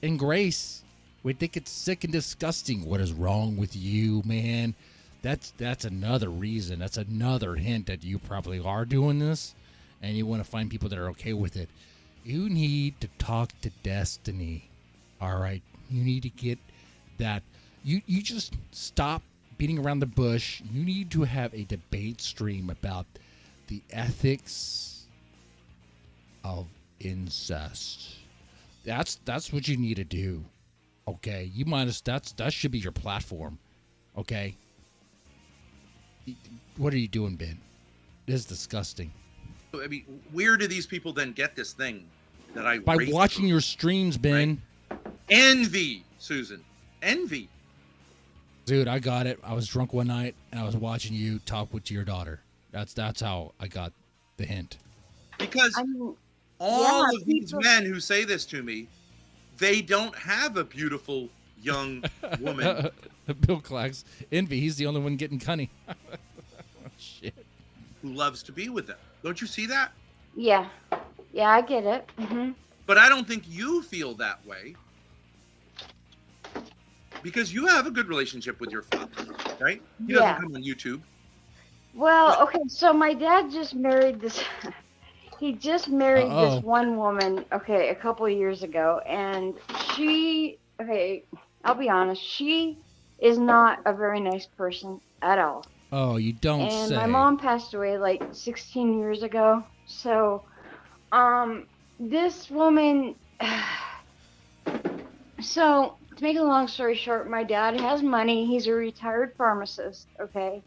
and Grace. We think it's sick and disgusting. What is wrong with you, man? That's another reason. That's another hint that you probably are doing this, and you want to find people that are okay with it. You need to talk to Destiny. All right? You need to get that. You just stop beating around the bush. You need to have a debate stream about the ethics of incest. That's what you need to do. Okay, you might as that should be your platform. Okay, what are you doing, Ben? This is disgusting. I mean, where do these people then get this thing that I by watching your streams, Ben? Right? Envy, Susan, envy. Dude, I got it. I was drunk one night and I was watching you talk with your daughter. That's how I got the hint. Because all of these men who say this to me, they don't have a beautiful young woman. Bill Clax, envy. He's the only one getting cunny. Shit. Who loves to be with them. Don't you see that? Yeah. Yeah, I get it. But I don't think you feel that way. Because you have a good relationship with your father, right? He doesn't come on YouTube. Well, okay, so my dad just married this... He just married this one woman, a couple of years ago, and I'll be honest, she is not a very nice person at all. Oh, you don't say. And my mom passed away like 16 years ago, so, this woman, so, to make a long story short, my dad has money, he's a retired pharmacist, okay,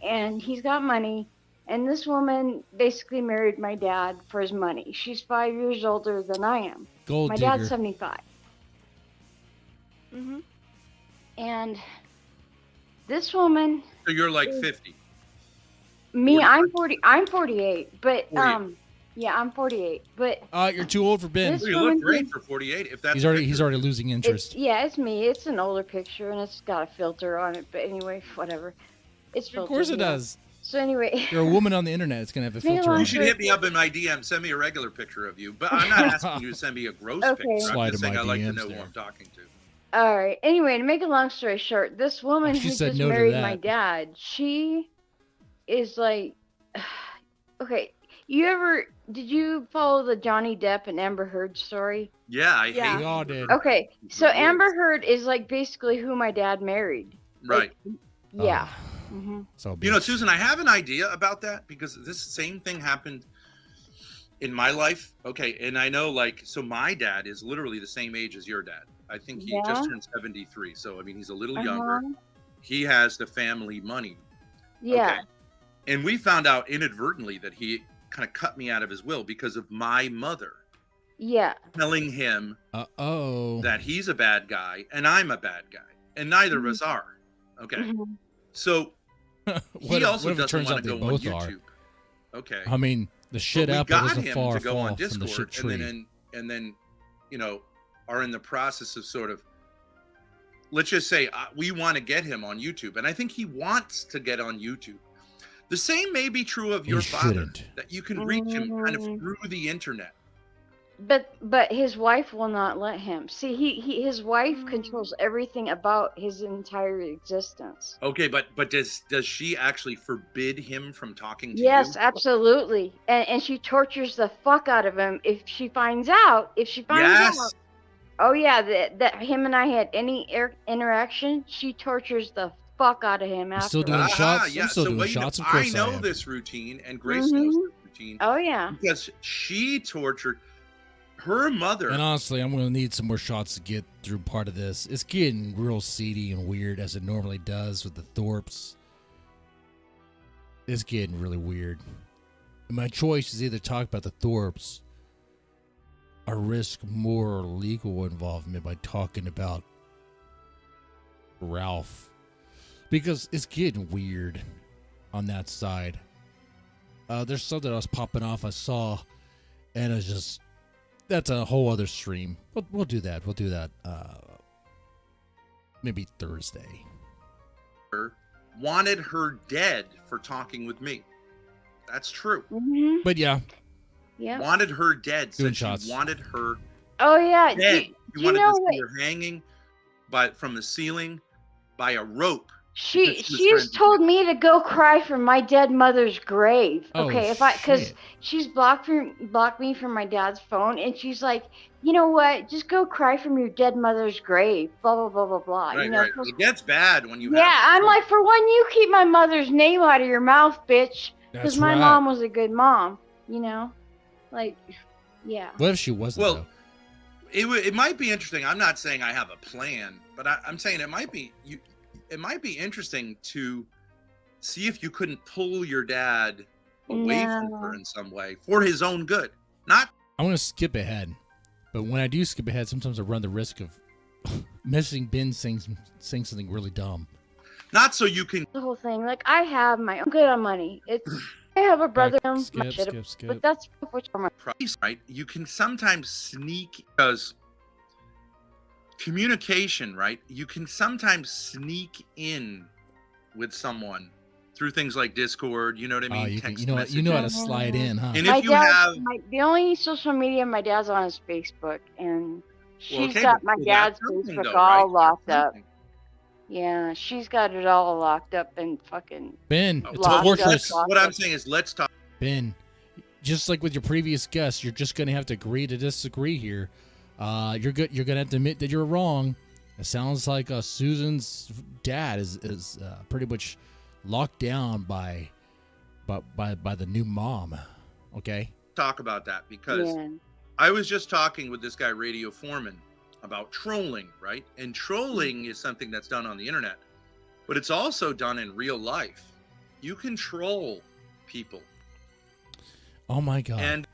and he's got money. And this woman basically married my dad for his money. She's 5 years older than I am. Gold digger. My dad's 75. And this woman. So you're like 50. Me, 40. I'm 40. I'm 48. But 48. yeah, I'm 48. But you're too old for Ben. You look great for 48. If that's he's already losing interest. It's me. It's an older picture and it's got a filter on it. But anyway, whatever. It's filtered. Of course it does. So anyway, you're a woman on the internet. It's gonna have a filter. You should hit me up in my DM. Send me a regular picture of you, but I'm not asking you to send me a gross picture. I'm just saying I like to know who I'm talking to. All right. Anyway, to make a long story short, this woman who just married my dad, she is like, okay. Did you follow the Johnny Depp and Amber Heard story? Yeah, I hate we all did. Okay, so Amber Heard is like basically who my dad married. Right. Like, yeah. So Susan, I have an idea about that because this same thing happened in my life. Okay, and I know so my dad is literally the same age as your dad. I think he just turned 73. So I mean, he's a little younger. He has the family money. Yeah. Okay. And we found out inadvertently that he kind of cut me out of his will because of my mother. Yeah. Telling him that he's a bad guy and I'm a bad guy. And neither of us are. Okay. So he also doesn't want to go on YouTube. Okay. I mean, the shit apple isn't far to go on from the Discord shit tree. and then, are in the process of sort of, let's just say we want to get him on YouTube. And I think he wants to get on YouTube. The same may be true of your father, that you can reach him kind of through the internet. But his wife will not let him. See, his wife controls everything about his entire existence. Okay, but does she actually forbid him from talking to you? Yes, absolutely. And she tortures the fuck out of him if she finds out. Out. Oh yeah, that him and I had any interaction, she tortures the fuck out of him after. Still doing shots. Yeah. I'm still doing shots. Of course I know this routine, and Grace knows this routine. Oh yeah. Because she tortured her mother. And honestly, I'm going to need some more shots to get through part of this. It's getting real seedy and weird as it normally does with the Thorps. It's getting really weird. And my choice is either talk about the Thorps or risk more legal involvement by talking about Ralph. Because it's getting weird on that side. There's something that was popping off I saw, and it's just... That's a whole other stream. We'll do that. We'll do that maybe Thursday. Wanted her dead for talking with me. That's true. Mm-hmm. But yeah. Wanted her dead. Doing shots. She wanted her. Oh yeah. Dead. You wanted to see her hanging from the ceiling by a rope. She's told me to go cry from my dead mother's grave. Okay, because she's blocked me from my dad's phone, and she's like, you know what? Just go cry from your dead mother's grave. Blah blah blah blah blah. Right, you know, right. It gets bad when you. Yeah, I'm like, for one, you keep my mother's name out of your mouth, bitch, because my mom was a good mom. You know, like, yeah. What if she wasn't? Well, it might be interesting. I'm not saying I have a plan, but I'm saying it might be you. It might be interesting to see if you couldn't pull your dad away from her in some way for his own good. I want to skip ahead, but when I do skip ahead, sometimes I run the risk of missing Ben saying something really dumb. Not so you can. The whole thing, like, I have my own good on money. I have a brother. Skip. But that's which are my price, right? You can sometimes sneak because. Communication, right? You can sometimes sneak in with someone through things like Discord. You know what I mean? You know how to slide in, huh? And if the only social media my dad's on is Facebook, and she's got my dad's Facebook all locked up. Yeah, she's got it all locked up and fucking. Ben, it's torturous. What I'm saying is, let's talk. Ben, just like with your previous guest, you're just gonna have to agree to disagree here. You're good. You're gonna have to admit that you're wrong. It sounds like Susan's dad is pretty much locked down by the new mom. Okay. Talk about that because I was just talking with this guy Radio Foreman about trolling, right? And trolling is something that's done on the internet, but it's also done in real life. You can troll people. Oh my God! And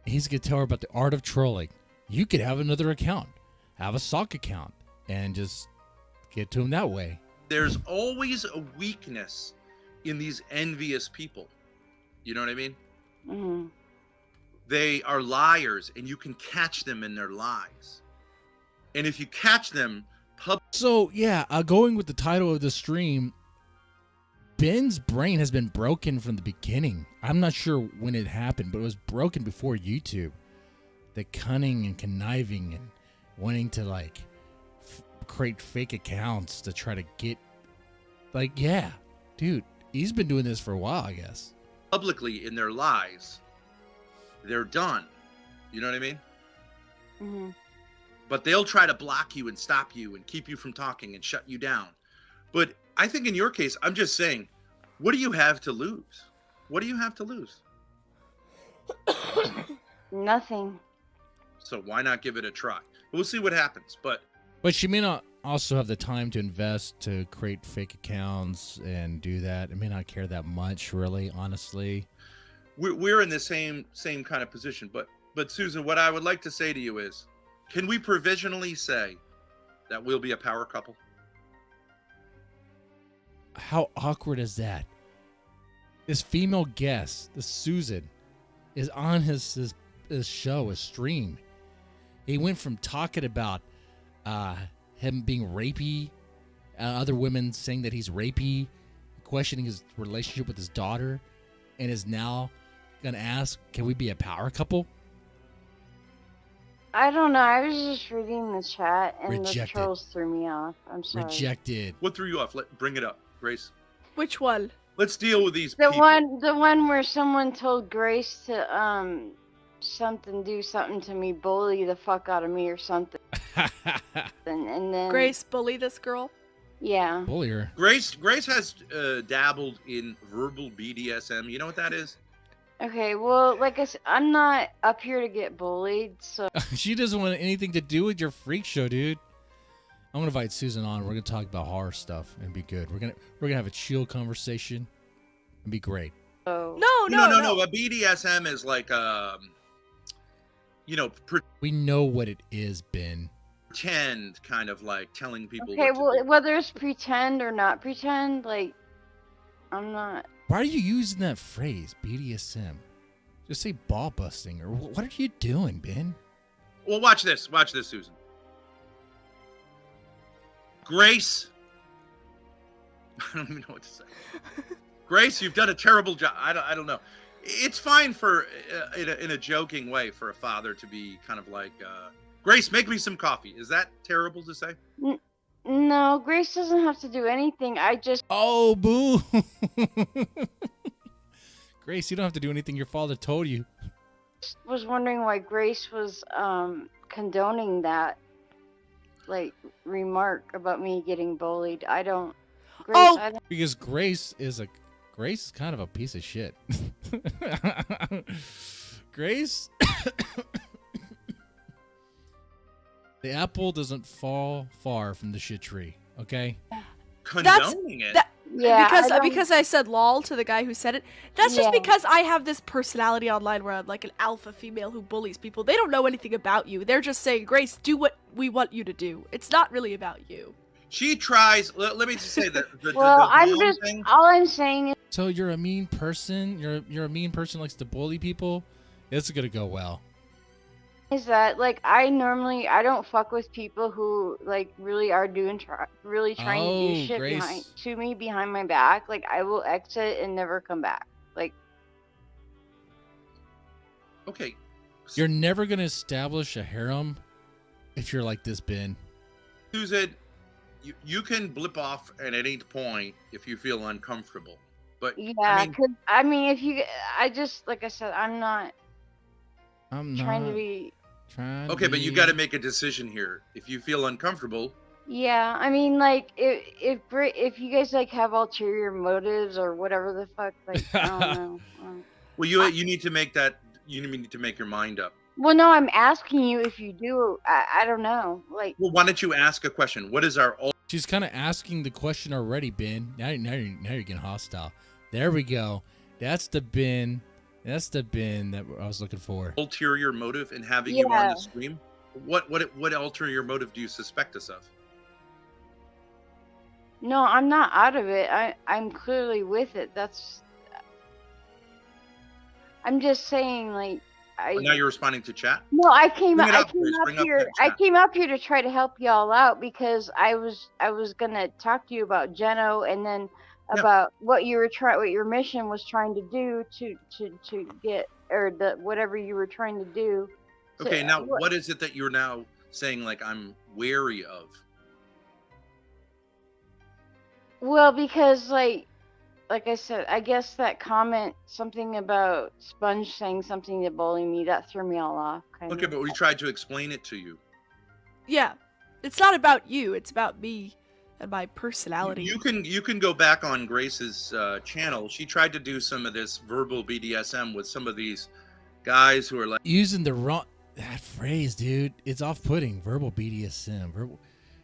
he's gonna tell her about the art of trolling. You could have another account, have a sock account, and just get to him that way. There's always a weakness in these envious people. You know what I mean? Mm-hmm. They are liars, and you can catch them in their lies. And if you catch them... So, yeah, going with the title of the stream, Ben's brain has been broken from the beginning. I'm not sure when it happened, but it was broken before YouTube. The cunning and conniving and wanting to create fake accounts to try to get yeah, dude, he's been doing this for a while, I guess. Publicly in their lies, they're done. You know what I mean? Mm-hmm. But they'll try to block you and stop you and keep you from talking and shut you down. But I think in your case, I'm just saying, what do you have to lose? What do you have to lose? Nothing. So why not give it a try? We'll see what happens. But she may not also have the time to invest to create fake accounts and do that. I may not care that much, really, honestly. We're in the same kind of position. But Susan, what I would like to say to you is, can we provisionally say that we'll be a power couple? How awkward is that? This female guest, this Susan, is on his show, his stream. He went from talking about him being rapey, other women saying that he's rapey, questioning his relationship with his daughter, and is now going to ask, can we be a power couple? I don't know. I was just reading the chat, and Rejected. the trolls threw me off. I'm sorry. Rejected. What threw you off? Bring it up, Grace. Which one? Let's deal with these The people. one where someone told Grace to do something to me, bully the fuck out of me or something, and then Grace bully this girl. Yeah. Bully her. Grace has dabbled in verbal BDSM. You know what that is? Okay, well, like I said, I'm not up here to get bullied, so. She doesn't want anything to do with your freak show, dude. I'm gonna invite Susan on. We're gonna talk about horror stuff and be good. We're gonna have a chill conversation and be great. Oh. No. A BDSM is like we know what it is, Ben. Pretend, kind of like telling people. Okay, what to do. whether it's pretend or not pretend, like, I'm not. Why are you using that phrase, BDSM? Just say ball busting, or what are you doing, Ben? Well, watch this. Watch this, Susan. Grace. I don't even know what to say. Grace, you've done a terrible job. I don't know. It's fine for in a joking way for a father to be kind of like, Grace, make me some coffee. Is that terrible to say? No, Grace doesn't have to do anything. I just. Oh, boo! Grace, you don't have to do anything your father told you. Was wondering why Grace was condoning that, like, remark about me getting bullied. I don't. Grace, I don't. Because Grace is kind of a piece of shit. Grace. The apple doesn't fall far from the shit tree, okay? Condoning it. Yeah, because I said lol to the guy who said it. That's just because I have this personality online where I'm like an alpha female who bullies people. They don't know anything about you. They're just saying, Grace, do what we want you to do. It's not really about you. She tries. Let me just say that. All I'm saying is. So you're a mean person. You're a mean person who likes to bully people. It's gonna go well. Is that, like, I don't fuck with people who, like, really are trying to do shit behind my back. Like, I will exit and never come back. Like, okay, you're never gonna establish a harem if you're like this, Ben. Susan, you can blip off at any point if you feel uncomfortable. But yeah, like I said, I'm not trying to be. Okay, but you got to make a decision here. If you feel uncomfortable. Yeah, I mean, like, if you guys, like, have ulterior motives or whatever the fuck, like, I don't know. Well, you need to make that. You need to make your mind up. Well, no, I'm asking you if you do. I don't know. Like. Well, why don't you ask a question? What is our? She's kind of asking the question already, Ben. Now you're getting hostile. There we go. That's the Ben. That's the bin that I was looking for. Ulterior motive in having you on the stream? What ulterior motive do you suspect us of? No, I'm not out of it. I'm clearly with it. I'm just saying, like, now you're responding to chat? No, I came up here to try to help y'all out because I was gonna talk to you about Geno and then about what your mission was trying to do to get, or whatever you were trying to do. Okay, now what is it that you're now saying, like, I'm wary of? Well, because like I said, I guess that comment, something about Sponge saying something to bully me, that threw me all off. Okay, but we tried to explain it to you. Yeah, it's not about you. It's about me and my personality. You can go back on Grace's channel. She tried to do some of this verbal BDSM with some of these guys who are like using the wrong that phrase, dude. It's off-putting. Verbal BDSM.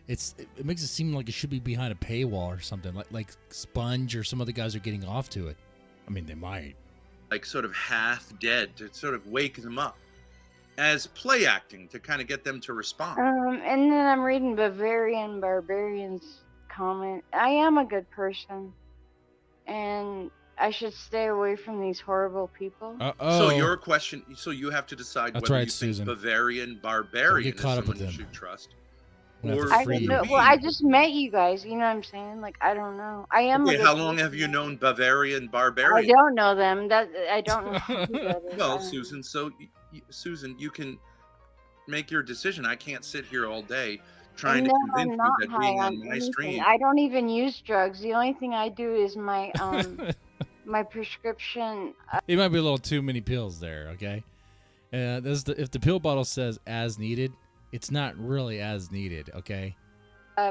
It makes it seem like it should be behind a paywall or something. Like Sponge or some other guys are getting off to it. I mean, they might. Like sort of half dead to sort of wake them up as play acting to kind of get them to respond. And then I'm reading Barbarian's comment. I am a good person, and I should stay away from these horrible people. So your question. So you have to decide whether you think Susan. Barbarian is someone you should trust. I just met you guys. You know what I'm saying? Like, I don't know. I am. Okay, how long have you known Barbarian? I don't know them. I don't know. Well, Susan. So, Susan, you can make your decision. I can't sit here all day trying to convince you that being on my stream. I don't even use drugs. The only thing I do is my my prescription. It might be a little too many pills there. Okay, if the pill bottle says as needed, it's not really as needed. Okay.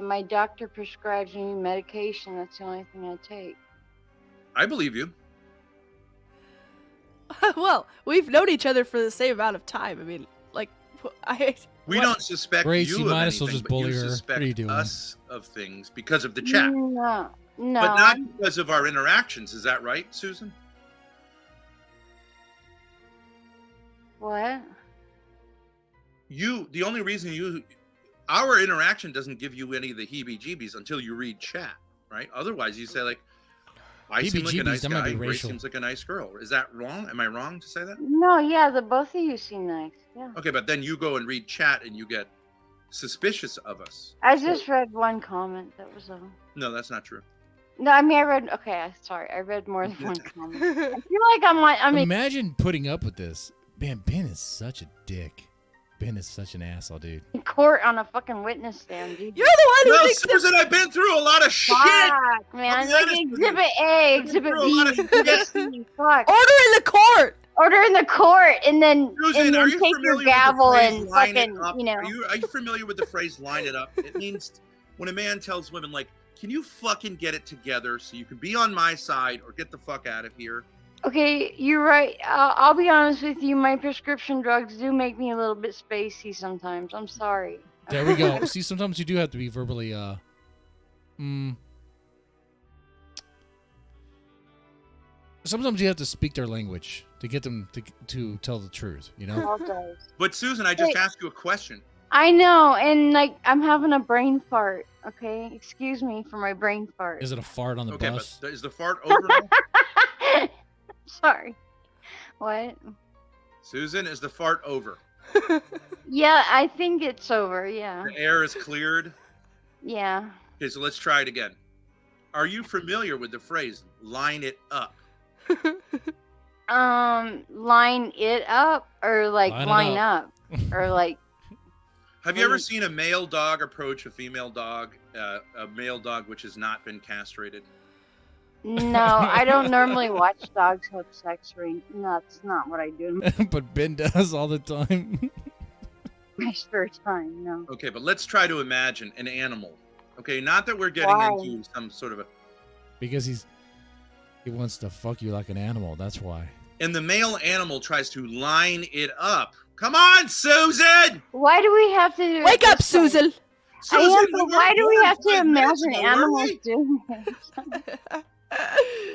My doctor prescribes me medication. That's the only thing I take. I believe you. Well, we've known each other for the same amount of time. I mean, like, we don't suspect Grace, you you of might anything, as well just but bully you her. suspect What are you doing? us of things because of the chat. No. But not because of our interactions. Is that right, Susan? What? The only reason our interaction doesn't give you any of the heebie-jeebies until you read chat, right? Otherwise, you say like, I seem like a nice guy, Grace seems like a nice girl. Is that wrong? Am I wrong to say that? No, yeah, the both of you seem nice. Yeah. Okay, but then you go and read chat and you get suspicious of us. I just read one comment. That was all. No, that's not true. No, I mean I read. Okay, sorry, I read more than one comment. I feel like I mean, imagine putting up with this. Man, Ben is such a dick. Ben is such an asshole, dude. in court on a fucking witness stand, dude. You're the one who thinks Susan, I've been through a lot of shit. Fuck, man. Like Exhibit A, Exhibit B, Exhibit C. Fuck. Order in the court. Order in the court, and then Susan, are you take your familiar gavel with the phrase, and line fucking, it up? you know. Are you familiar with the phrase "line it up"? It means when a man tells women, like, "Can you fucking get it together so you can be on my side or get the fuck out of here?" Okay, you're right. I'll be honest with you. My prescription drugs do make me a little bit spacey sometimes. I'm sorry. There we go. See, sometimes you do have to be verbally, Sometimes you have to speak their language to get them to tell the truth, you know? All does. But Susan, I just asked you a question. I know, and like I'm having a brain fart. Okay, excuse me for my brain fart. Is it a fart on the bus? But is the fart over now? Sorry. What? Susan, is the fart over? Yeah, I think it's over. Yeah. The air is cleared? Yeah. Okay, so let's try it again. Are you familiar with the phrase "line it up"? Line it up or like line up or like. Have you ever seen a male dog approach a female dog, a male dog which has not been castrated? No, I don't normally watch dogs have sex ring. No, that's not what I do. But Ben does all the time. My spare time, no. Okay, but let's try to imagine an animal. Okay, not that we're getting into some sort of a... Because he wants to fuck you like an animal, that's why. And the male animal tries to line it up. Come on, Susan! Why do we have to... Wake up, Susan! Susan, why do we have to imagine animals doing this?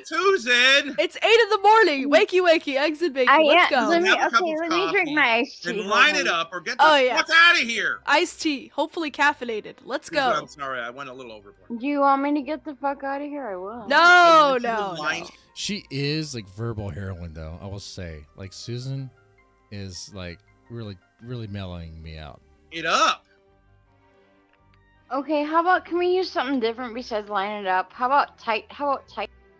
Susan! It's 8 in the morning. Wakey, wakey, eggs and bacon. Let's go. Let me drink my iced tea. And line it up or get the fuck out of here. Iced tea, hopefully caffeinated. Let's go. I'm sorry, I went a little overboard. Do you want me to get the fuck out of here? I will. No. She is like verbal heroin, though, I will say. Like, Susan is like really, really mellowing me out. It up. Okay, how about, can we use something different besides line it up? How about tight?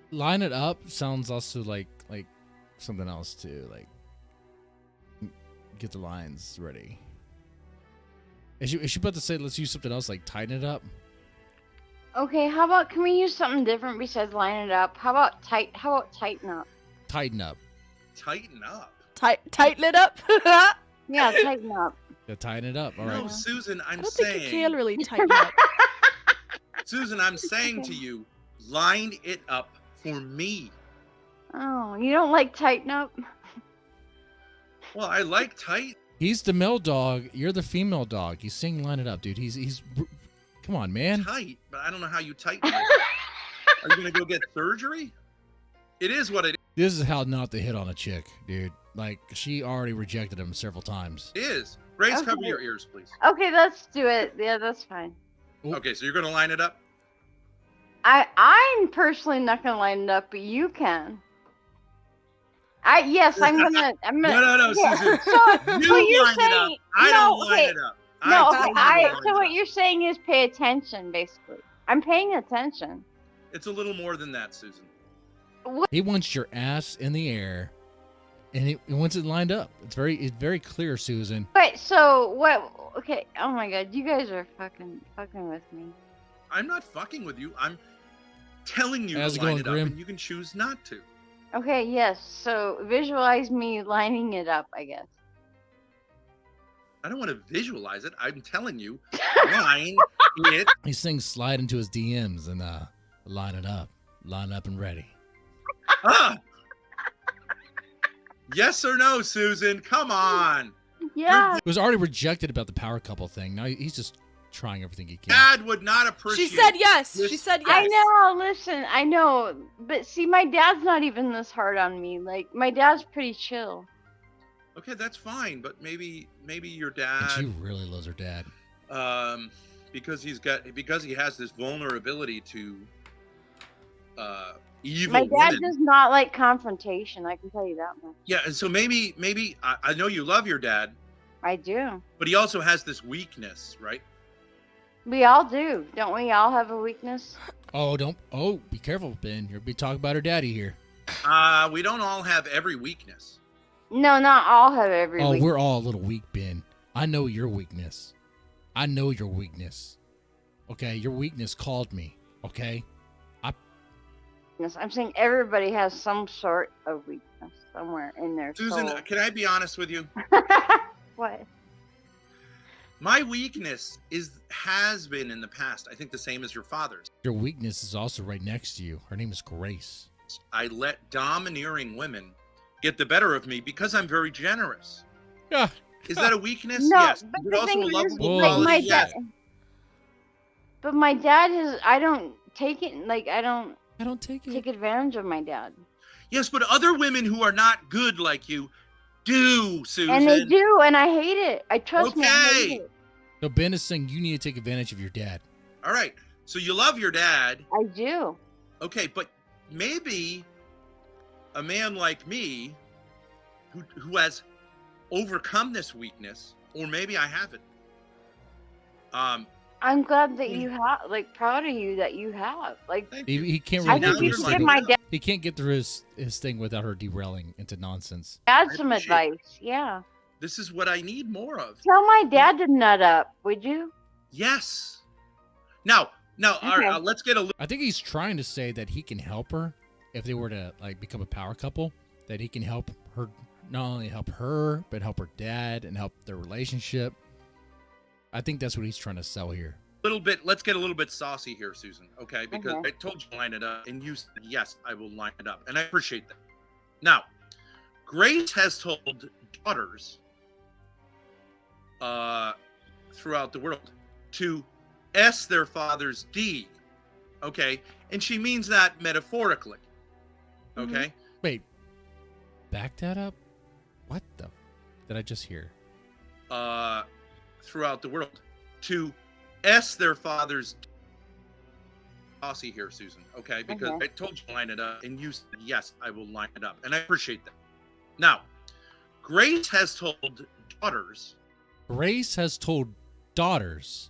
Line it up sounds also like something else too, like get the lines ready. Is she about to say let's use something else like tighten it up? Okay, how about, can we use something different besides line it up? How about tighten up? Tighten up. Tighten up? Tighten it up? Yeah, tighten up. Yeah, tighten it up. All right. No, Susan, I don't think you can really tighten up. Susan, I'm saying to you, line it up for me. Oh, you don't like tighten up? Well, I like tight. He's the male dog. You're the female dog. He's saying line it up, dude. He's come on, man. Tight, but I don't know how you tighten it. Are you gonna go get surgery? It is what it is. This is how not to hit on a chick, dude. Like, she already rejected him several times. It is. Grace, cover your ears, please. Okay, let's do it. Yeah, that's fine. Ooh. Okay, so you're gonna line it up? I'm personally not gonna line it up, but you can. I'm gonna. No, yeah. Susan. So You you're line it up. saying I don't line it up. So what you're saying is pay attention, basically. I'm paying attention. It's a little more than that, Susan. He wants your ass in the air And it once it lined up, it's very clear, Susan. Wait, so what? Okay. Oh my God, you guys are fucking with me. I'm not fucking with you. I'm telling you How's to it line going, it up, Grim? and you can choose not to. Okay, yes. So visualize me lining it up, I guess. I don't want to visualize it. I'm telling you, line it. He's saying slide into his DMs and line it up and ready. Ah! Yes or no, Susan? Come on. Yeah. It was already rejected about the power couple thing. Now he's just trying everything he can. Dad would not appreciate. She said yes. this. She said yes. I know. Listen, I know, but see, my dad's not even this hard on me. Like, my dad's pretty chill. Okay, that's fine, but maybe your And dad. she really loves her dad. Because he has this vulnerability to evil My dad women. does not like confrontation. I can tell you that much. Yeah, and so maybe I know you love your dad, I do. but he also has this weakness, right? We all do, don't we? All have a weakness. Oh, be careful, Ben. You'll be talking about her daddy here. We don't all have every weakness. No, not all have every Oh, weakness. we're all a little weak, Ben. I know your weakness. I know your weakness. Okay, your weakness called me. Okay. I'm saying everybody has some sort of weakness somewhere in their Susan, soul. can I be honest with you? What? My weakness has been in the past, I think the same as your father's. Your weakness is also right next to you. Her name is Grace. I let domineering women get the better of me because I'm very generous. Yeah. Is that a weakness? No, Yes. but Is it the also thing a is, lovable like, quality? my Yes. dad. But my dad has. I don't take it. Like, I don't I don't take it. take advantage of my dad. Yes, but other women who are not good like you do, Susan. And they do, and I hate it. Trust me, I hate Okay. it. So Ben is saying you need to take advantage of your dad. All right. So you love your dad. I do. Okay, but maybe a man like me who has overcome this weakness, or maybe I haven't. I'm glad that you have, like, proud of you that you have. Like, Thank He, you. he can't I really think get you through should his give thing. my dad He can't get through his thing without her derailing into nonsense. some appreciate advice. Yeah. This is what I need more of. Tell my dad to nut up, would you? Yes. Now, all right, Okay. let's get a little. I think he's trying to say that he can help her if they were to like become a power couple. That he can help her, not only help her, but help her dad and help their relationship. I think that's what he's trying to sell here. Bit. Let's get a little bit saucy here, Susan. Okay, because Okay. I told you to line it up, and you said yes, I will line it up, and I appreciate that. Now, Grace has told daughters throughout the world to S their father's D. Okay, and she means that metaphorically. Okay. Wait, back that up. What the did I just hear? Throughout the world to S their father's saucy here, Susan. Okay, because Okay. I told you to line it up, and you said yes, I will line it up, and I appreciate that. Now, Grace has told daughters Grace has told daughters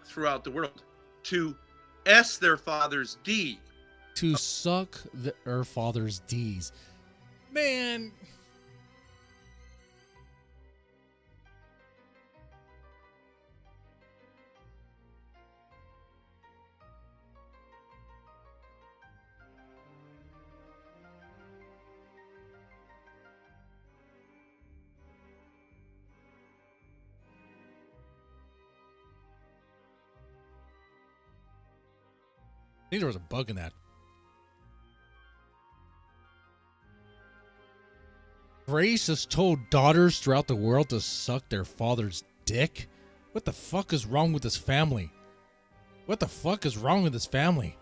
throughout the world to S their father's D. to suck her father's D's. Man. I think there was a bug in that. Grace has told daughters throughout the world to suck their father's dick? What the fuck is wrong with this family? What the fuck is wrong with this family?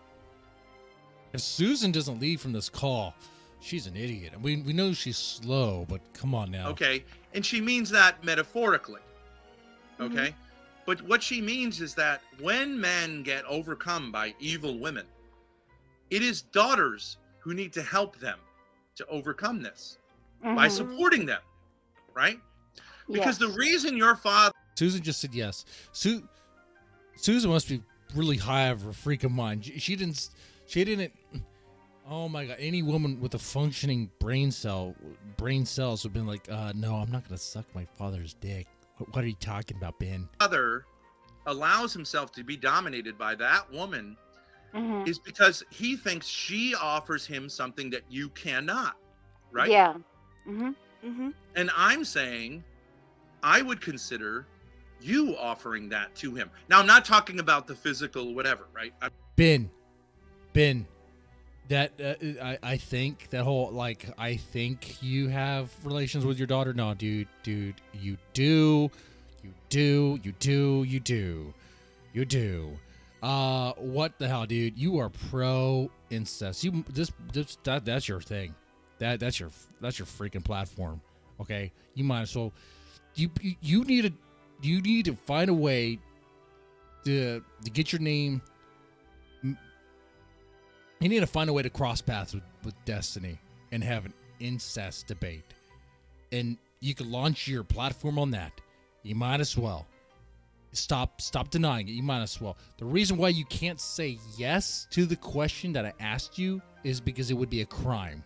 If Susan doesn't leave from this call, she's an idiot. We know she's slow, but come on now. Okay, and she means that metaphorically. Mhm. Okay, but what she means is that when men get overcome by evil women, it is daughters who need to help them to overcome this by Mhm. supporting them, right? Because the Yes. reason your father Susan just said yes. Susan must be really high of her freaking mind. She didn't. Oh my God! Any woman with a functioning brain cells would have been like, "No, I'm not gonna suck my father's dick." What are you talking about, Ben? Father allows himself to be dominated by that woman is because he thinks she offers him something that you cannot, right? Yeah. And I'm saying, I would consider you offering that to him. Now, I'm not talking about the physical, whatever, right? Ben, that I think that whole I think you have relations with your daughter. No, dude, you do. What the hell, dude? You are pro incest. That's your thing. That's your freaking platform. Okay, you might as well. You need to find a way to get your name. You need to find a way to cross paths with Destiny and have an incest debate, and you can launch your platform on that. You might as well. Stop denying it. You might as well. The reason why you can't say yes to the question that I asked you is because it would be a crime.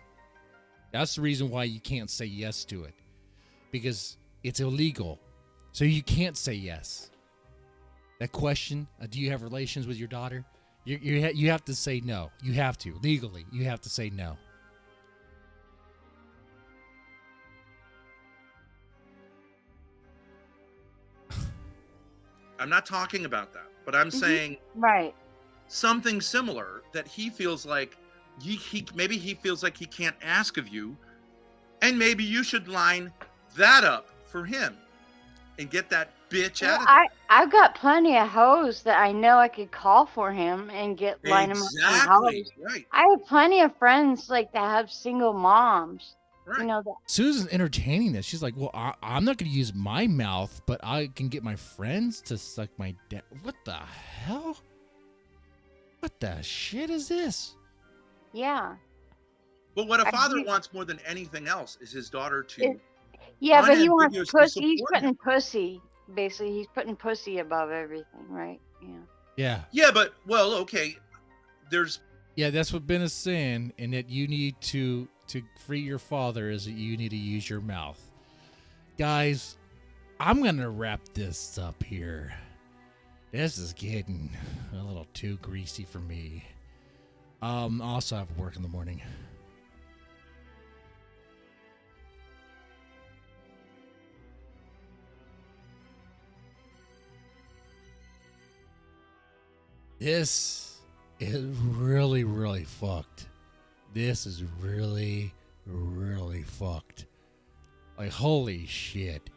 That's the reason why you can't say yes to it, because it's illegal. So you can't say yes. That question, do you have relations with your daughter? You have to say no. You have to. Legally, you have to say no. I'm not talking about that, but I'm saying something similar that he feels like maybe he feels like he can't ask of you, and maybe you should line that up for him and get that bitch out of there. I've got plenty of hoes that I know I could call for him and line him up. Exactly, right. I have plenty of friends that have single moms. Right. You know that. Susan's entertaining this. She's like, well, I'm not going to use my mouth, but I can get my friends to suck my dick. What the hell? What the shit is this? Yeah. But what a father wants more than anything else is his daughter to. But he wants pussy. He's putting pussy. Basically, he's putting pussy above everything, right? Yeah. Yeah, but okay. That's what Ben is saying, and that you need to free your father is that you need to use your mouth. Guys, I'm going to wrap this up here. This is getting a little too greasy for me. I also have work in the morning. This is really, really fucked. This is really, really fucked. Like, holy shit.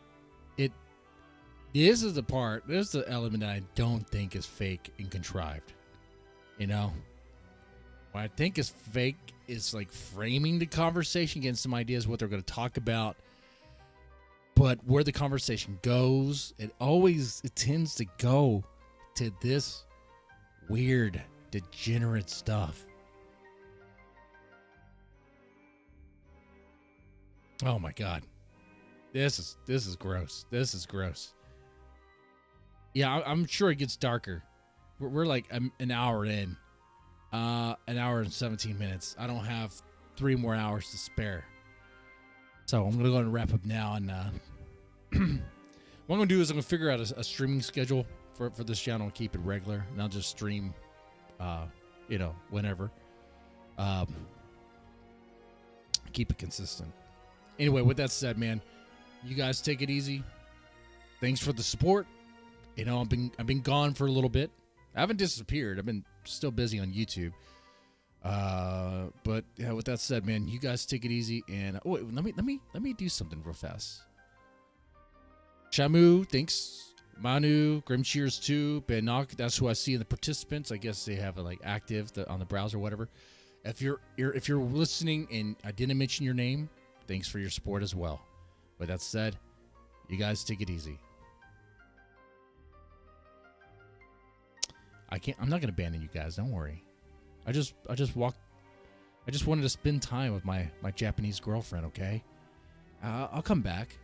This is the element that I don't think is fake and contrived. You know? What I think is fake is like framing the conversation, getting some ideas what they're going to talk about. But where the conversation goes, it tends to go to this weird, degenerate stuff. Oh my God. This is gross. This is gross. Yeah, I'm sure it gets darker. We're like an hour in. An hour and 17 minutes. I don't have 3 more hours to spare. So I'm going to go ahead and wrap up now. And what I'm going to do is I'm going to figure out a streaming schedule for this channel and keep it regular. And I'll just stream, whenever. Keep it consistent. Anyway, with that said, man, you guys take it easy. Thanks for the support. You know, I've been gone for a little bit. I haven't disappeared. I've been still busy on YouTube. But yeah, with that said, man, you guys take it easy. And wait, let me do something real fast. Shamu, thanks. Manu, Grim Cheers 2, Benok. That's who I see in the participants. I guess they have it like active on the browser or whatever. If you're listening and I didn't mention your name, thanks for your support as well. With that said, you guys take it easy. I'm not gonna abandon you guys. Don't worry. I just wanted to spend time with my Japanese girlfriend. Okay. I'll come back.